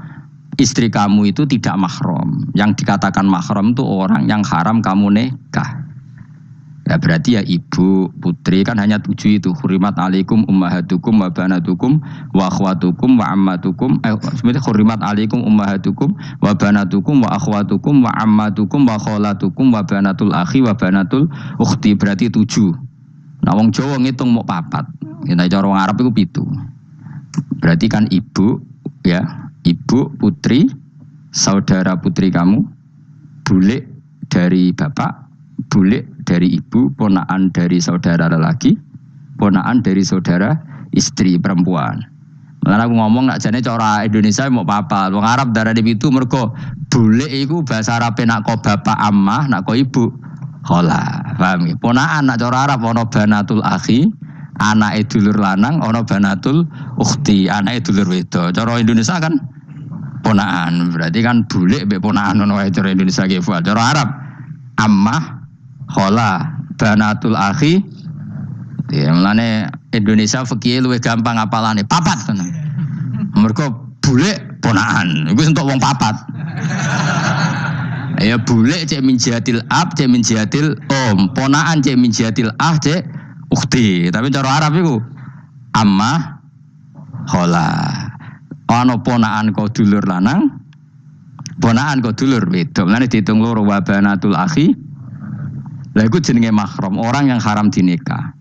istri kamu itu tidak mahram. Yang dikatakan mahram itu orang yang haram kamu nikah. Ya berarti ya ibu, putri kan hanya 7 itu. Hurimat alaikum ummahatukum wa banatukum wa akhwatukum wa ammatukum. Sebenarnya hurimat alaikum ummahatukum wa banatukum wa akhwatukum wa ammatukum wa kholatukum wa banatul akhi wa banatul ukhti, berarti 7. Nah wong Jawa ngitung mau 4. Nek cara wong Arab iku 7. Berarti kan ibu ya, ibu, putri, saudara putri kamu, bule dari bapak, bule dari ibu, ponaan dari saudara lelaki, ponaan dari saudara istri perempuan. Malah aku ngomong nak jane cara Indonesia mau apa? Wong Arab darane itu mergo bule iku bahasa Arab nak ko bapak ammah, nak ko ibu khola. Paham ya? Ponaan nak cara Arab ana banatul akhi, anake dulur lanang, ana banatul ukhti, anake dulur wedok. Cara Indonesia kan ponaan. Berarti kan bule mbek ponaan ono wae cara Indonesia ki. Cara Arab ammah khola, banatul akhi. Ya, mulane Indonesia fikih luwih gampang apalane, 4 tenan. Mergo bule ponaan, iku entuk wong 4. Ya bule cek min jihatil ab, cek min jihatil om, ponaan cek min jihatil ah, cek ukhti. Tapi cara Arab iku ammah khola. Ana ponaan kok dulur lanang, ponaan kok dulur wedok. Mulane diitung loro wa banatul akhi. Lah itu jenenge mahram, orang yang haram dinikah.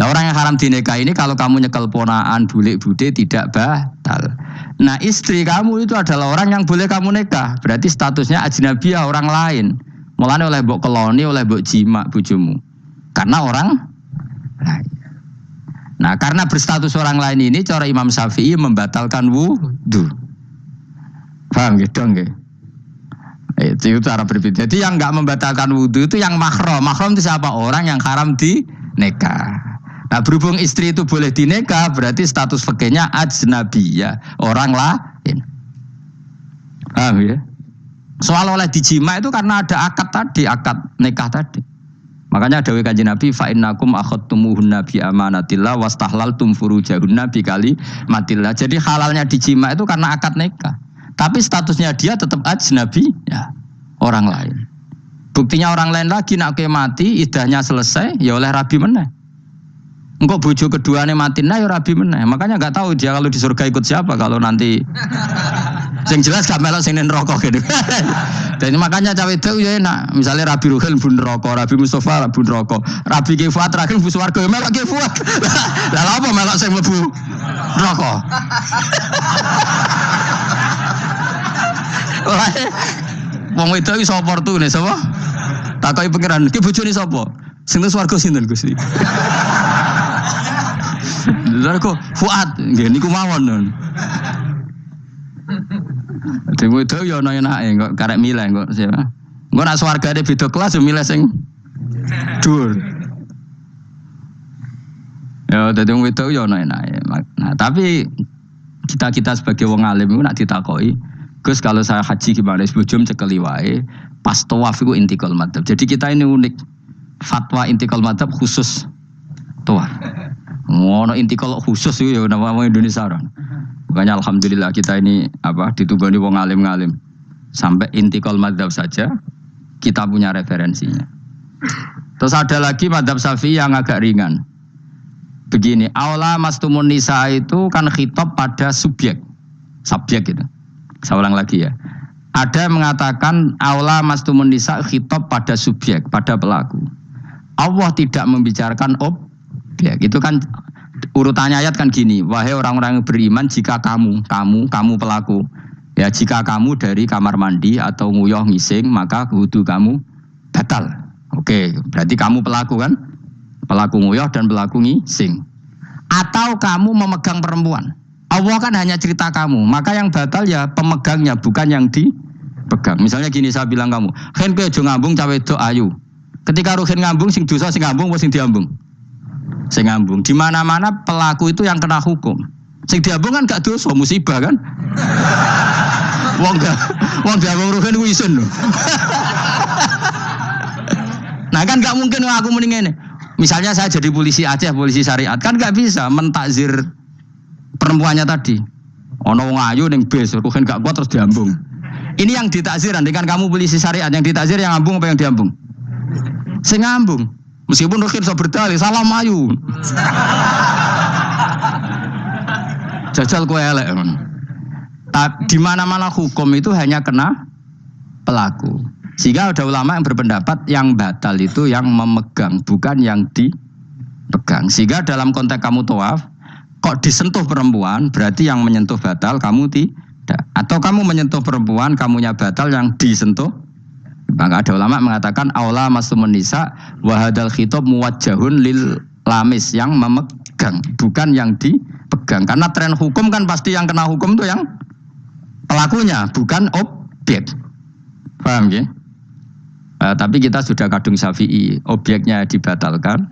Lah orang yang haram dinikah ini kalau kamu nyekel ponaan, bulik bude tidak batal. Nah istri kamu itu adalah orang yang boleh kamu nikah. Berarti statusnya ajnabiyah, orang lain. Mulane oleh mbok keloni, oleh mbok jima bojomu. Karena orang lain. Nah karena berstatus orang lain ini cara Imam Syafi'i membatalkan wudu. Paham gitu nggih? Itu cara berbeda. Jadi yang enggak membatalkan wudu itu yang mahram. Mahram itu siapa? Orang yang haram dinikah. Nah berhubung istri itu boleh dinikah, berarti status fikihnya ajnabiyah, orang lain. Paham ya? Soal oleh dijima itu karena ada akad tadi, akad nikah tadi. Makanya dawuh Kanjeng Nabi fa innakum akhadtumuhunna bi amanatillah wastahlaltum furujahunna bi kalimatillah. Jadi halalnya dijima itu karena akad nikah. Tapi statusnya dia tetap ajnabi ya, orang lain. Buktinya orang lain lagi nak ke mati, idahnya selesai, ya oleh rabi meneh. Engkau bojo keduanya mati nah ya rabi meneh. Makanya nggak tahu dia kalau di surga ikut siapa kalau nanti. Sing jelas gak melok sing neraka gitu. Dan makanya cawe itu ya enak. Misalnya Rabi Ruhel bun neraka, Rabi Mustafa bun neraka, Rabi Kifuat terakhir bun swarga melok Kifuat. Lah apa melok sing mlebu neraka? Wong wedok iki sapa opportune sapa? Takoki pangeran, ki bojone sapa? Sing nang swarga sinten Gusti? Lha kok Fuad, nggih niku mawon. Dhewe wedok yo ana enake kok karek milih kok siapa? Engko nek swargane beda kelas yo milih sing dhuwur. Ya dadi wong wedok yo ana enake. Nah, tapi kita sebagai wong alim iku nek ditakoki Gus kalau saya haji gimana? Sebujum cekeli wae. Pas tawaf itu intikal madhab. Jadi kita ini unik. Fatwa intikal madhab khusus tawaf. Ngono intikal khusus itu ya nama Indonesia orang. Makanya alhamdulillah kita ini ditugani wong alim-alim. Sampai intikal madhab saja kita punya referensinya. Terus ada lagi madhab Syafi'i yang agak ringan. Begini, aula mastumun nisa itu kan khitab pada subjek gitu. Saya ulang lagi ya. Ada yang mengatakan aula mastumun nisa khitab pada subjek, pada pelaku. Allah tidak membicarakan objek. Itu kan urutannya ayat kan gini. Wahai orang-orang yang beriman, jika kamu pelaku. Ya jika kamu dari kamar mandi atau nguyuh ngising, maka wudu kamu batal. Oke, berarti kamu pelaku kan? Pelaku nguyuh dan pelaku ngising. Atau kamu memegang perempuan. Allah kan hanya cerita kamu, maka yang batal ya pemegangnya, bukan yang dipegang. Misalnya gini saya bilang kamu, "Hen kowe aja ngambung cawe wedok ayu." Ketika ruhen ngambung sing dosa sing ngambung apa sing diambung? Sing ngambung. Di mana-mana pelaku itu yang kena hukum. Sing diambung kan gak dosa, musibah kan? Wong diambung ruhen ku isin lho. Nah kan gak mungkin aku mending ngene. Misalnya saya jadi polisi Aceh, polisi syariat, kan gak bisa mentakzir perempuannya tadi. Ono wong ayu ning bis, ruhen gak kuat terus diambung. Ini yang ditakzir, dengan kamu polisi syariat yang ditakzir yang ngambung apa yang diambung? Sing ngambung. Meskipun Ruhin so berdalih salam ayu. Jajal kowe elek. Di mana-mana hukum itu hanya kena pelaku. Sehingga ada ulama yang berpendapat yang batal itu yang memegang, bukan yang dipegang. Sehingga dalam konteks kamu tawaf, kok disentuh perempuan, berarti yang menyentuh batal, kamu tidak. Atau kamu menyentuh perempuan, kamunya batal, yang disentuh. Maka ada ulama mengatakan, aula masumun nisa, wahadal khitab muwajjahun lil lamis, yang memegang, bukan yang dipegang. Karena tren hukum kan pasti yang kena hukum itu yang pelakunya, bukan objek. Paham ya? Tapi kita sudah kadung Syafi'i, objeknya dibatalkan,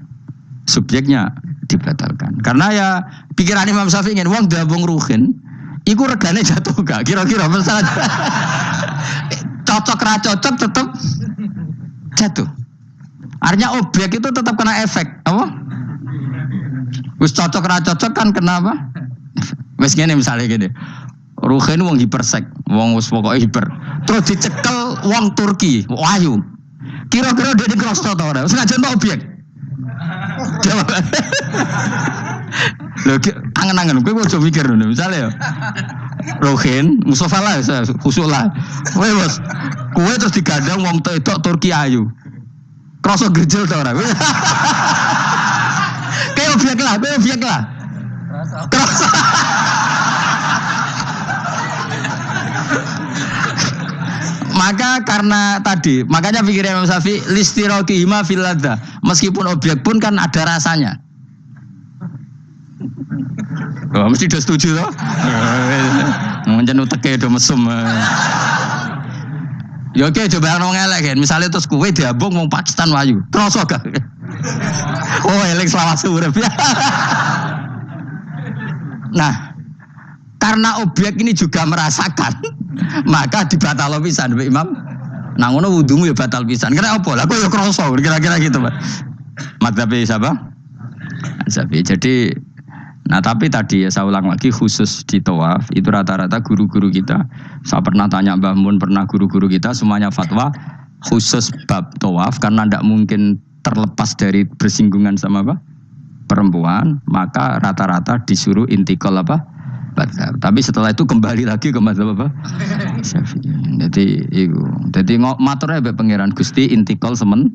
subjeknya dibatalkan. Karena ya pikiran Imam Syafi'i ingin wong dabung ruhin, iku regane jatuh gak? Kira-kira masalah cocok ra cocok tetap jatuh. Artinya objek itu tetap kena efek, apa? Wis cocok ra cocok kan kenapa? Wis ngene misalnya gini. Ruhin wong hipersek, wong wis pokoke hiper. Terus dicekel wong Turki, ayu. Kira-kira dia dikrosno ta ora? Wis ngajen objek. Lho angen-angen kowe ojo mikir ngono. Misale ya. Ruhin, Mustafa lah, khusuk lah. Kowe bos, kowe terus digandeng wong wedok Turki ayu. Kroso gerjel ta ora? Kayak objek lah. Kroso. Maka karena tadi, makanya pikirnya Imam Syafi'i listiroki hima fil ladza. Meskipun objek pun kan ada rasanya. Oh, mesti udah setuju toh? Menjen uteke do mesum. Ya oke, coba ngomong elek kan. Misalnya terus kowe diabung wong Pakistan wayu. Terus gak? Oh, elek selawase urip. Nah, karena objek ini juga merasakan, maka dibatal pisan Mbak Imam. Nang ngono wudumu ya batal pisan. Kira apa? Lah kok ya kroso kira-kira gitu, Pak. Madzhab siapa? Syafi'i. Jadi tapi tadi ya saya ulang lagi, khusus di tawaf itu rata-rata guru-guru kita. Saya pernah tanya Mbah Mun, pernah guru-guru kita semuanya fatwa khusus bab tawaf karena tidak mungkin terlepas dari bersinggungan sama apa? Perempuan, maka rata-rata disuruh intikal apa? Madzhab. Tapi setelah itu kembali lagi ke madzhab apa? Syafi'i. Jadi maturnya mbek pangeran Gusti intikal semen.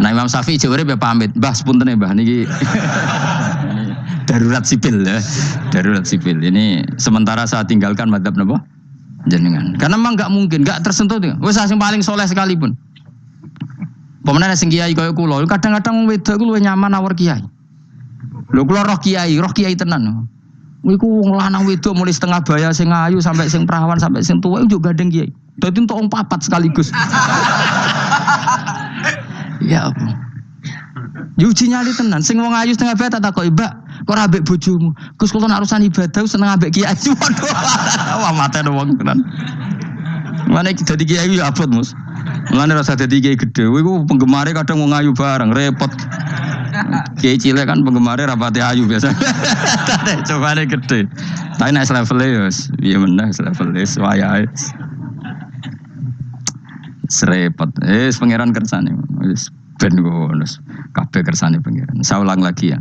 Nah Imam Syafi'i jaware mbek pamit, Mbah sepunten Mbah niki darurat sipil ya. Darurat sipil. Ini sementara saya tinggalkan madzhab napa? Jenengan. Karena memang enggak mungkin, enggak tersentuh. Wis sing paling soleh sekalipun. Pemenang sing kiai kaya kula, kadang-kadang wedok iku luwih nyaman awor kiai. Lho kula roh kiai tenan. Iku wong lanang wedok mulai setengah baya sing ayu sampai sing perawan sampai sing tuwa yo gandeng kiai. Dadi entuk wong papat sekaligus. Ya apa? Yuji nyali tenan, sing wong ayu setengah baya tak takoki, "Mbak, kok ora ambek bojomu?" Gus kula nek urusan ibadah seneng ambek kiai. Waduh. Wah mate wong tenan. Mane iki dadi kiai ya abot, Mus. Mulane rasa dadi kiai gedhe. Iku penggemare kadang wong ayu bareng, repot. Kiai cilik kan penggemare rapati ayu biasa. Coba nek gede. Tapi nek level ya piye meneh level wis wayahe. Serepot. Pangeran kersane. Wis ben ngono. Kabeh kersane pangeran. Saya ulang lagi ya.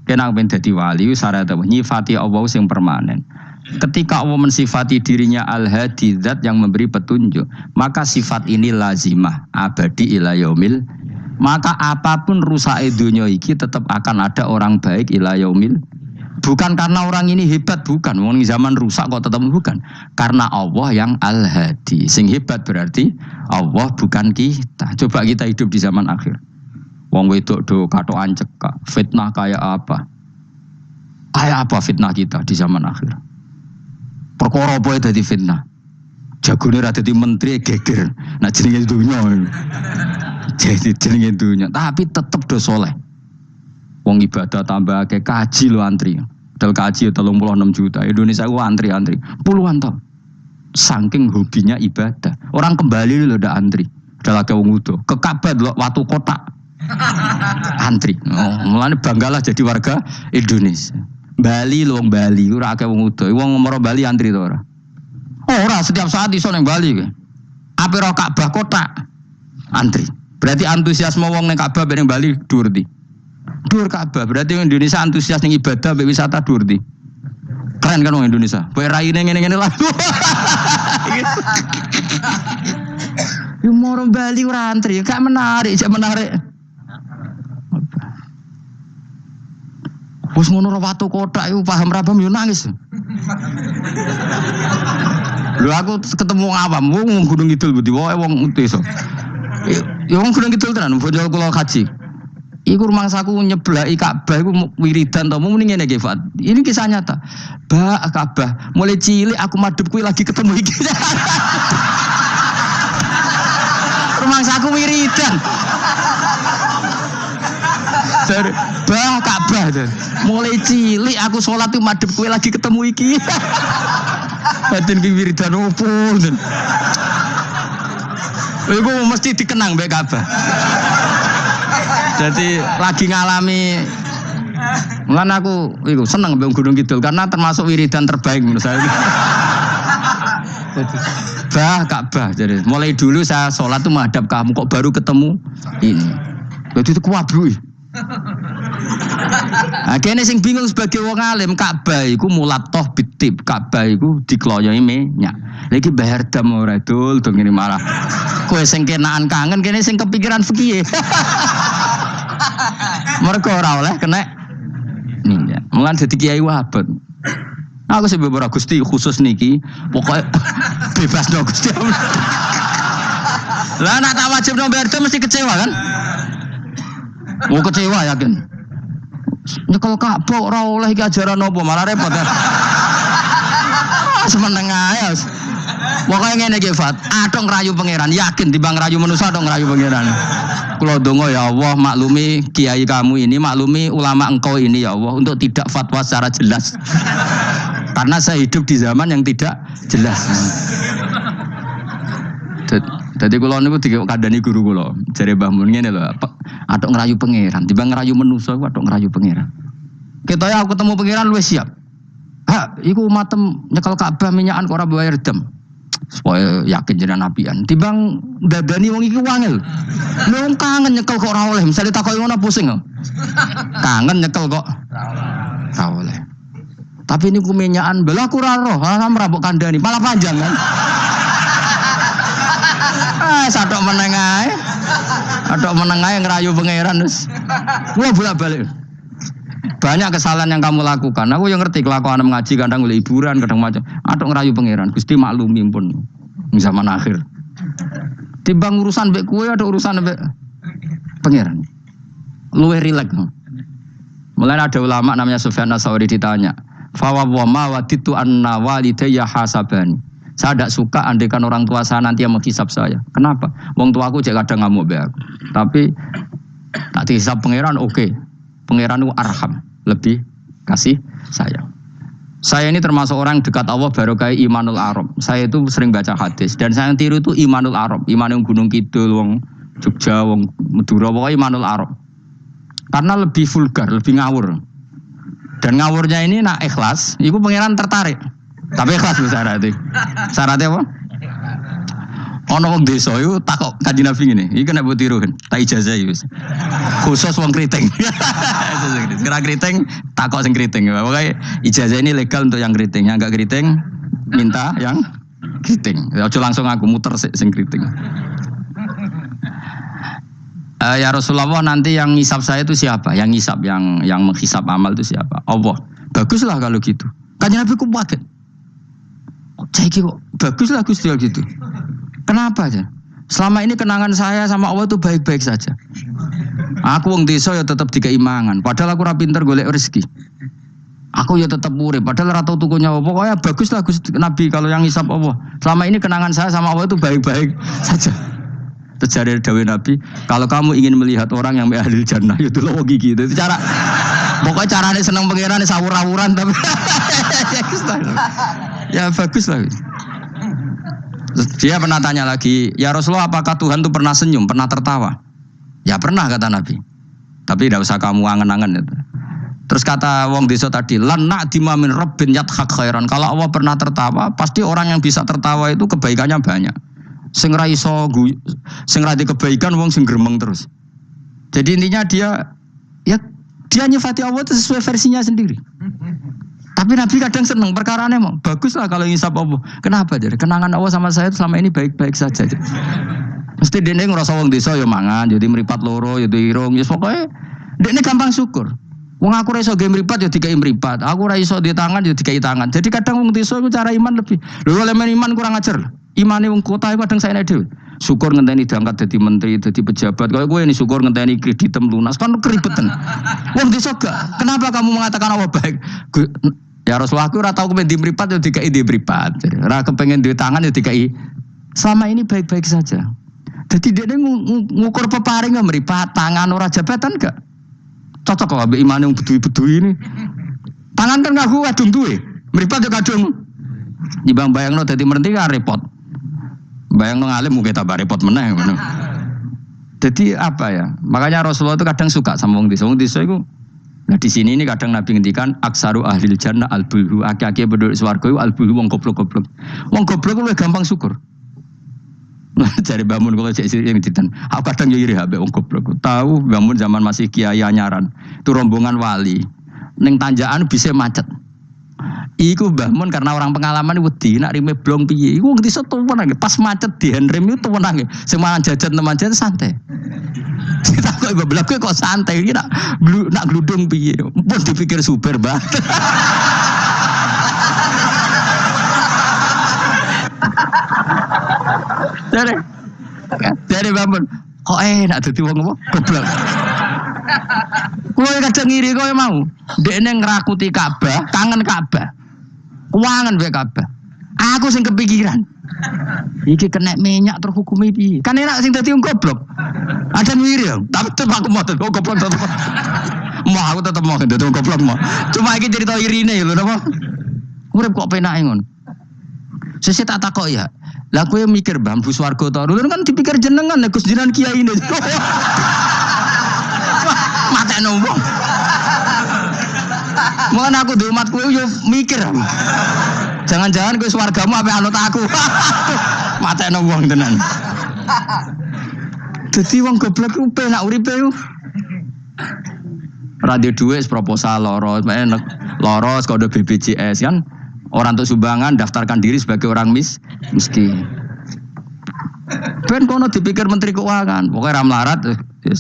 Kena ben dadi wali syarat nyifati Allah sing permanen. Ketika Allah mensifati dirinya al-hadi, zat yang memberi petunjuk, maka sifat ini lazimah abadi ila yaumil. Maka apapun rusak dunia iki tetap akan ada orang baik ila yaumil. Bukan karena orang ini hebat, bukan. Wong zaman rusak kok tetap bukan. Karena Allah yang al-hadi. Sing hebat berarti Allah bukan kita. Coba kita hidup di zaman akhir. Wong wedok do katokan cekak. Fitnah kayak apa? Kayak apa fitnah kita di zaman akhir? Perkara apa dadi fitnah? Jagone ra dadi menteri geger. Nah jenenge dunya. Jadi jenenge dunya, tapi tetep do soleh. Wong ibadah tambah ke kaji lo antri. Dal kaji 36 juta. Indonesia ku antri puluhan tahun. Saking hobinya ibadah. Orang kembali lho ndak antri. Udah lagi wong udo. Ke Ka'bah lho watu kotak. Antri. Mulane banggalah jadi warga Indonesia. Bali lho wong Bali ora akeh wong udo. Wong ngomoro Bali antri to ora? Ora setiap saat iso ning Bali. Ape ro Ka'bah kotak. Antri. Berarti antusiasme wong ning Ka'bah ning Bali dhuwur ndi? Dhuwur Ka'bah. Berarti Indonesia antusias ning ibadah mbek wisata dhuwur ndi? Keren kan wong Indonesia. Kowe raine ngene-ngene lah. Yo moro Bali ora antri, gak menarik, gak menarik. Wes ngono ora watu kotak iku paham rabam yo nangis. Lho aku ketemu awam wong Gunung Kidul budi wae wong desa. Ya wong Gunung Kidul tenan bonjol kula kaji. Iku rumangsaku nyeblaki Ka'bah iku wiridan to muni ngene iki Fat. Ini kisah nyata. Ba Ka'bah mulai cilik aku madhep kuwi lagi ketemu iki. Rumangsaku wiridan. Bah Ka'bah tuh. Mulai cilik aku sholat tuh madhep kowe lagi ketemu iki. Batin ki wiridan opo ten. Iku mesti dikenang mbek Ka'bah. Jadi lagi ngalami Mulan aku iku seneng mbek Gunung Kidul karena termasuk wiridan terbaik menurut saya. Bah Ka'bah jadi mulai dulu saya sholat tuh menghadap kamu kok baru ketemu ini. Jadi itu kuwabrui. Akhirnya sing bingung sebagai wong alim Ka'bah iku mulatoh bitib Ka'bah iku dikloyoi minyak. Lagi bayar dam ora dul dong ini malah. Kowe sing kenaan kangen kene sing kepikiran fikih. Mergo ora oleh kena minyak. Mulan dadi kiai wabat. Aku sing beberapa Gusti khusus niki pokoknya bebas dong Gusti. Lah nak tak wajib no bayar dam mesti kecewa kan? Mau kecewa yakin. Nyekel Ka'bah ora oleh iki ajaran apa malah repot ya. Semeneng ae. Pokoke ngene iki Fat, atok ngrayu pangeran, yakin timbang ngrayu manusa atok ngrayu pangeran. Kula donga ya Allah maklumi kiai kamu ini, maklumi ulama engkau ini ya Allah untuk tidak fatwa secara jelas. Karena saya hidup di zaman yang tidak jelas. Jadi kula niku dikandani guru kula, jare Mbah Mun ngene lho, atok ngrayu pangeran, timbang ngrayu manusa atok ngrayu pangeran. Ketoke aku ketemu pangeran luwih siap. Ha, iku matem nyekel Ka'bah minyakan kok ora bayar dam. Supaya yakin jenengan apian. Timbang dadani wong iki wangel. Lho kangen nyekel kok ora oleh, misale takoki ngono pusing kok. Kangen nyekel kok ora oleh. Tapi niku minyakan bela aku ora roh, sampe mbok kandhani, malah panjang kan. Sadok menengae. Adok menengae ngerayu pangeran wis. Kula bolak-balik. Banyak kesalahan yang kamu lakukan. Aku yang ngerti kelakuan mengaji kadang oleh hiburan, kadang macam. Adok ngerayu pangeran. Gusti maklumi pun zaman akhir. Timbang urusan mbek kowe ada urusan mbek pangeran. Luwih rileks. Mulai ada ulama namanya Sufyan Ats-Tsauri ditanya, "Fa wa ma waditu anna walidayya hasabani." Saya tidak suka andekan orang tua saya nanti yang menghisap saya. Kenapa? Wong tua aku cek kadang ngamuk be aku. Tapi tak dihisap pangeran oke. Pangeran itu arham, lebih kasih sayang. Saya ini termasuk orang dekat Allah baru kayak Imanul Arab. Saya itu sering baca hadis dan saya yang tiru itu Imanul Arab. Iman yang Gunung Kidul, wong Jogja, wong Madura, pokoknya Imanul Arab. Karena lebih vulgar, lebih ngawur. Dan ngawurnya ini nak ikhlas, itu pangeran tertarik. Tapi ikhlas syaratnya. Syaratnya apa? Ono wong desa iku takok Kanjeng Nabi ngene. Iki nek mbok tiru kan, tak ijazah iki wis. Khusus wong kriting. Kira kriting takok sing kriting. Pokoke ijazah ini legal untuk yang kriting, yang enggak kriting minta yang kriting. Aja langsung aku muter sing kriting. Ya Rasulullah nanti yang ngisap saya itu siapa? Yang ngisap, yang menghisap amal itu siapa? Allah. Baguslah kalau gitu. Kanjeng Nabi ku kaget. Cek kok baguslah Gusti gitu. Kenapa aja? Selama ini kenangan saya sama Allah itu baik-baik saja. Aku wong desa ya tetap dikeimangan. Padahal aku ora pinter golek rezeki. Aku ya tetap urip. Padahal ora tau tuku nyawa. Pokoknya baguslah Gusti Nabi kalau yang ngisap Allah. Selama ini kenangan saya sama Allah itu baik-baik saja. Terjadi dawuh Nabi, kalau kamu ingin melihat orang yang ahli jannah itu lo gigi. Itu cara. Pokoknya caranya seneng pangeran sawur-awuran tapi ya bagus lah. Dia pernah tanya lagi, ya Rasulullah apakah Tuhan itu pernah senyum, pernah tertawa? Ya pernah kata Nabi. Tapi tidak usah kamu angen-angen itu. Terus kata wong desa tadi, lan na'dima min rabbin yadhak khairan. Kalau Allah pernah tertawa, pasti orang yang bisa tertawa itu kebaikannya banyak. Sing ra iso sing ra kebaikan wong sing gremeng terus. Jadi intinya dia nyifati Allah itu sesuai versinya sendiri. Tapi Nabi kadang seneng perkarane mau bagus lah kalau ngisap Allah. Kenapa jadi kenangan Allah sama saya selama ini baik-baik saja. Mesti dene ngrasa wong desa ya mangan, jadi mripat loro, ya irung, ya pokoke dekne gampang syukur. Wong aku ora iso ge mripat ya dikai mripat. Aku ora iso di tangan ya dikai tangan. Jadi kadang wong desa iku cara iman lebih. Lho elemen iman kurang ajar. Imane wong kota iku kadang saene dhewe. Syukur ngenteni diangkat dadi menteri, dadi pejabat. Kalau kowe ini syukur ngenteni kreditem lunas kan keribetan. Wong desa gak. Kenapa kamu mengatakan Allah baik? Ya Rasulullah aku ora tau kepen di mripat ya dikai di mripat. Jadi ora kepengen di tangan ya dikai. Selama ini baik-baik saja. Jadi dia ngukur peparing nggak meripat tangan orang jabatan gak cocok kok ambil iman yang bedui ini tangan kan nggak kuat kadung tuh meripat juga kadung dibang bayang no jadi merenti kan repot bayang no ngalim mungkin tambah repot meneng jadi apa ya makanya Rasulullah itu kadang suka sama wong desa itu nah di sini ini kadang Nabi ngendikan aksaru ahlil jannah albulhu aki-aki berdua swarga itu albulhu wong goblok lu gampang syukur. Cari bangun kalau cek yang ditan. Aku kadang yo iri habek wong goblok. Tahu bangun zaman masih kiai anyaran. Itu rombongan wali. Ning tanjakan bisa macet. Iku bangun karena orang pengalaman wedi nak rime blong piye. Iku ngerti tuwenang pas macet di handrem itu tuwenang. Sing mangan jajan teman jajan santai. Kita kok beblak kok santai iki nak gludung piye. Pun dipikir super banget. Dari bangun kok enak dadi wong apa goblok. Kowe kadang ngiri kowe mau. Dekne ngrakuti Ka'bah, kangen Ka'bah. Kuwangen wae Ka'bah. Aku sing kepikiran. Iki kena minyak terhukumi piye? Kan enak sing dadi wong goblok. Ada ngiri ya, tapi tetep aku mau dadi goblok tetep. Mau aku tetep mau dadi wong goblok mau. Cuma iki cerita irine lho napa. Urip kok penake ngono. Sesuk tak takok ya. Lah kowe mikir bambu swarga to. Lho kan dipikir jenengan nek Gus jenengan kiai ini. Mateno wong. Mun aku di umat kowe yo mikir. Jangan-jangan kowe swargamu ape anut aku. Mateno wong tenan. Dadi wong goblok ku penak uripe ku. Radio duit proposal loro, loro kode BPJS kan. Orang untuk sumbangan daftarkan diri sebagai orang miskin. Ben kono dipikir Menteri Keuangan, pokoknya ram larat,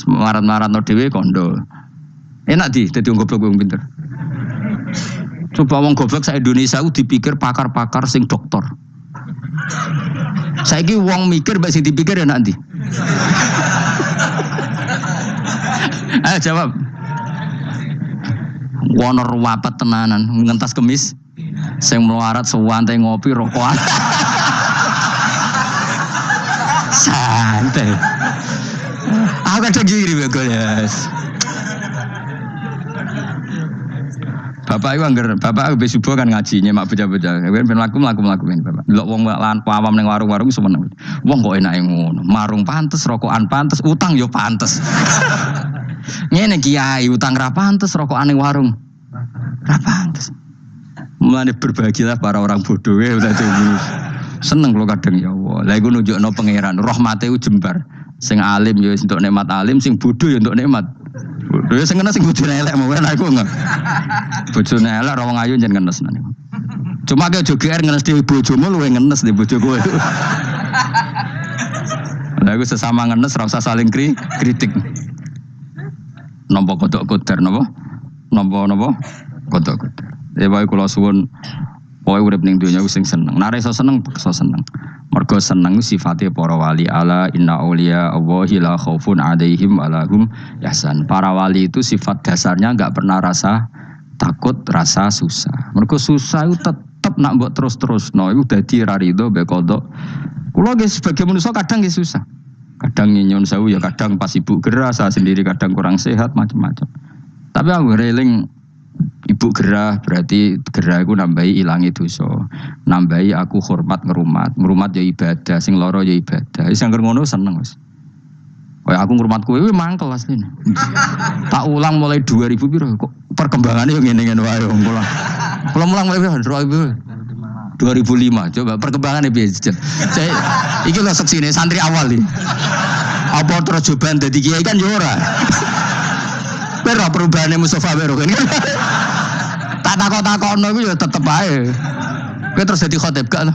marat-marat no dewe kondo. Enak dadi wong goblok wong pinter. Coba wong goblok sak Indonesia ku dipikir pakar-pakar sing doktor. Saiki wong mikir mbak sing dipikir enak ndi? Ayo jawab. Wonor wapat tenanan, ngentas kemis. Sing melarat sewantai ngopi rokokan. Santai. Aku kadang gini bagus. Bapak itu anggar, bapak itu subuh kan ngaji nyemak bocah-bocah. Ben mlaku bapak. Delok wong lan pawam ning warung-warung semeneng. Wong kok enake ngono. Marung pantes, rokokan pantes, utang yo pantes. Ngene kiai utang ra pantes, rokokan ning warung ra pantes. Mulane berbahagialah para orang bodoh ya udah tuh. Seneng kalau kadang ya Allah. Lah iku nunjukno pangeran, rahmate ku jembar. Sing alim ya untuk nikmat alim, sing bodoh ya untuk nikmat. Bodoh ya sing kena sing bojone elek mau aku enggak. Bojone elek ora wong ayu jan ngenes nang. Cuma ke joger ngenes di bojomu luwe ngenes di bojo kowe. Lah iku sesama ngenes ora usah saling kritik. Nampa kodok koder napa? Nampa kodok koder. Ya bae kula suwun pokoke urip ning donya sing seneng. Nek iso seneng, iso seneng. Mergo seneng sifate para wali ala inna auliya Allahi la khaufun 'alaihim wa lahum yahzan. Para wali itu sifat dasarnya enggak pernah rasa takut, rasa susah. Mergo susah itu tetep nak mbok terus-terusno iku dadi ra rido mbek kodok. Kula nggih sebagai manusia kadang nggih susah. Kadang nyun sewu ya kadang pas ibu gerah, saya sendiri kadang kurang sehat macam-macam. Tapi aku reling ibu gerah berarti gerah aku nambahi ilangi dosa, nambahi aku hormat ngerumat ya ibadah, sing loro ya ibadah. Wis angger ngono seneng wis. Kayak aku ngrumat kowe mangkel asline. Tak ulang mulai 2000 piro kok perkembangannya yo ngene-ngene wae kula. Kula mulang mulai 2000. 2005. Coba perkembangannya biasa. Saya iki lho seksine santri awal iki. Apa terus cobaan dadi kiai kan yo ora. Pero perubahannya Mustafa Bero kan. Tak takok-takokno iku ya tetep ae. Kowe terus dadi khotib gak lho.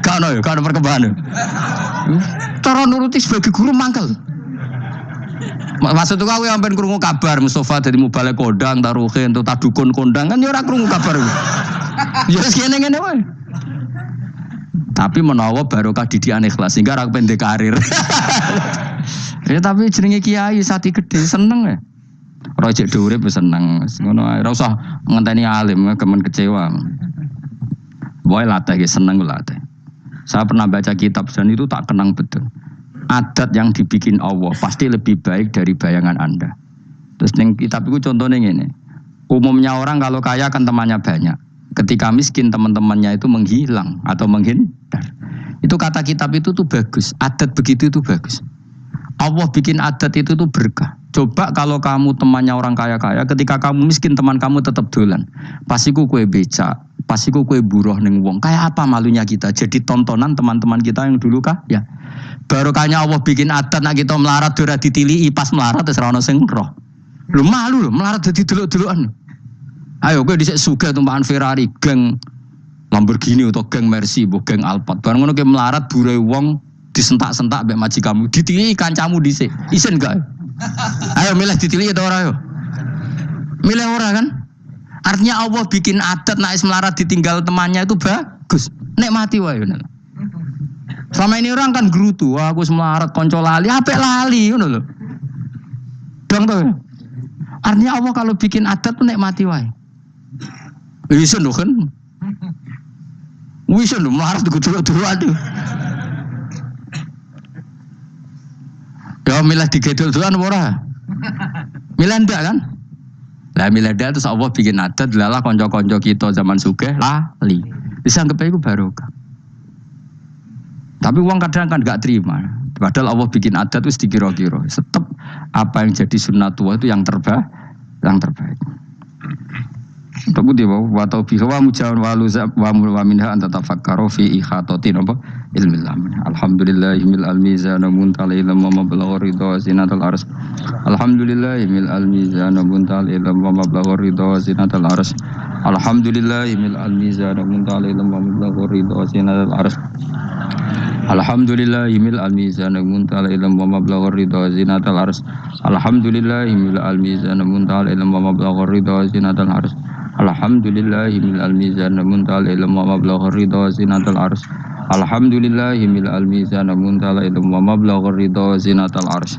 Gak ono ya, gak ono perkembangan. Cara nuruti sebagai guru mangkel. Maksud aku sampean krungu kabar Mustafa dadi mubalek kondang taruhe entuk tadukun kondang kan ya ora krungu kabar. Ya wis ngene-ngene wae. Tapi menawa barokah didikan ikhlas sehingga ora pendek karir. Ya tapi jenenge kiai sati gede seneng ya. Rojek dhuwure wis seneng. Ngono ae ora usah ngenteni alim kemen kecewa. Boy latih seneng latih. Saya pernah baca kitab dan itu tak kenang betul. Adat yang dibikin Allah pasti lebih baik dari bayangan Anda. Terus ning kitab itu contohnya gini. Umumnya orang kalau kaya kan temannya banyak. Ketika miskin teman-temannya itu menghilang atau menghindar. Itu kata kitab itu tuh bagus. Adat begitu itu bagus. Allah bikin adat itu tuh berkah. Coba kalau kamu temannya orang kaya-kaya, ketika kamu miskin teman kamu tetap dolan. Pasiku kue becak, pasiku kue buruh ning wong. Kayak apa malunya kita? Jadi tontonan teman-teman kita yang dulu kah? Ya. Barokahnya Allah bikin adat nak kita melarat ora ditilii pas melarat terus ora ono sing roh. Lu malu lho melarat dadi delok-delokan. Ayo kowe dhisik sugih tumpakan Ferrari, geng Lamborghini atau geng Mercy, geng Alphard. Bareng ngono kowe melarat bure wong disentak-sentak mbek majikanmu, ditilii kancamu dhisik. Isin gak? Ayo milih ditilii atau ora yo? Milih ora kan? Artinya Allah bikin adat nak melarat ditinggal temannya itu bagus. Nikmati wae ngono. Selama ini orang kan gerutu, wah aku melarat konco lali, apik lali ngono lho. Dong to. Artinya Allah kalau bikin adat tuh nikmati wae. Wis lho kan. Wis lho melarat dulu aduh. Ya milih digedol-dolan ora? Milih ndak kan? Lah milih ndak terus Allah bikin adat lalah konco-konco kita zaman sugih lali. Bisa anggap iku barokah. Tapi uang kadang kan gak terima. Padahal Allah bikin adat itu dikira-kira. Tetap apa yang jadi sunnatullah itu yang terbaik. Tapi dia wa taufiq wa mujawan wa luzab wa minha an tatafakkaru fi ikhatatin apa ilmil amin. Alhamdulillahil almizan muntal ilm wa mablagh ridha zinatul ars. Alhamdulillahil almizan muntal ilm wa mablagh ridha zinatul ars. Alhamdulillahil almizan muntal ilm wa mablagh ridha zinatul ars. Alhamdulillahil almizan muntal ilm wa mablagh ridha zinatul ars. Alhamdulillahil almizan muntal ilm wa mablagh ridha zinatul ars. Alhamdulillahil almizan muntal ilm wa mablagh ridha zinatul ars. Alhamdulillahil almizan muntal ilm wa mablagh ridha zinatul ars.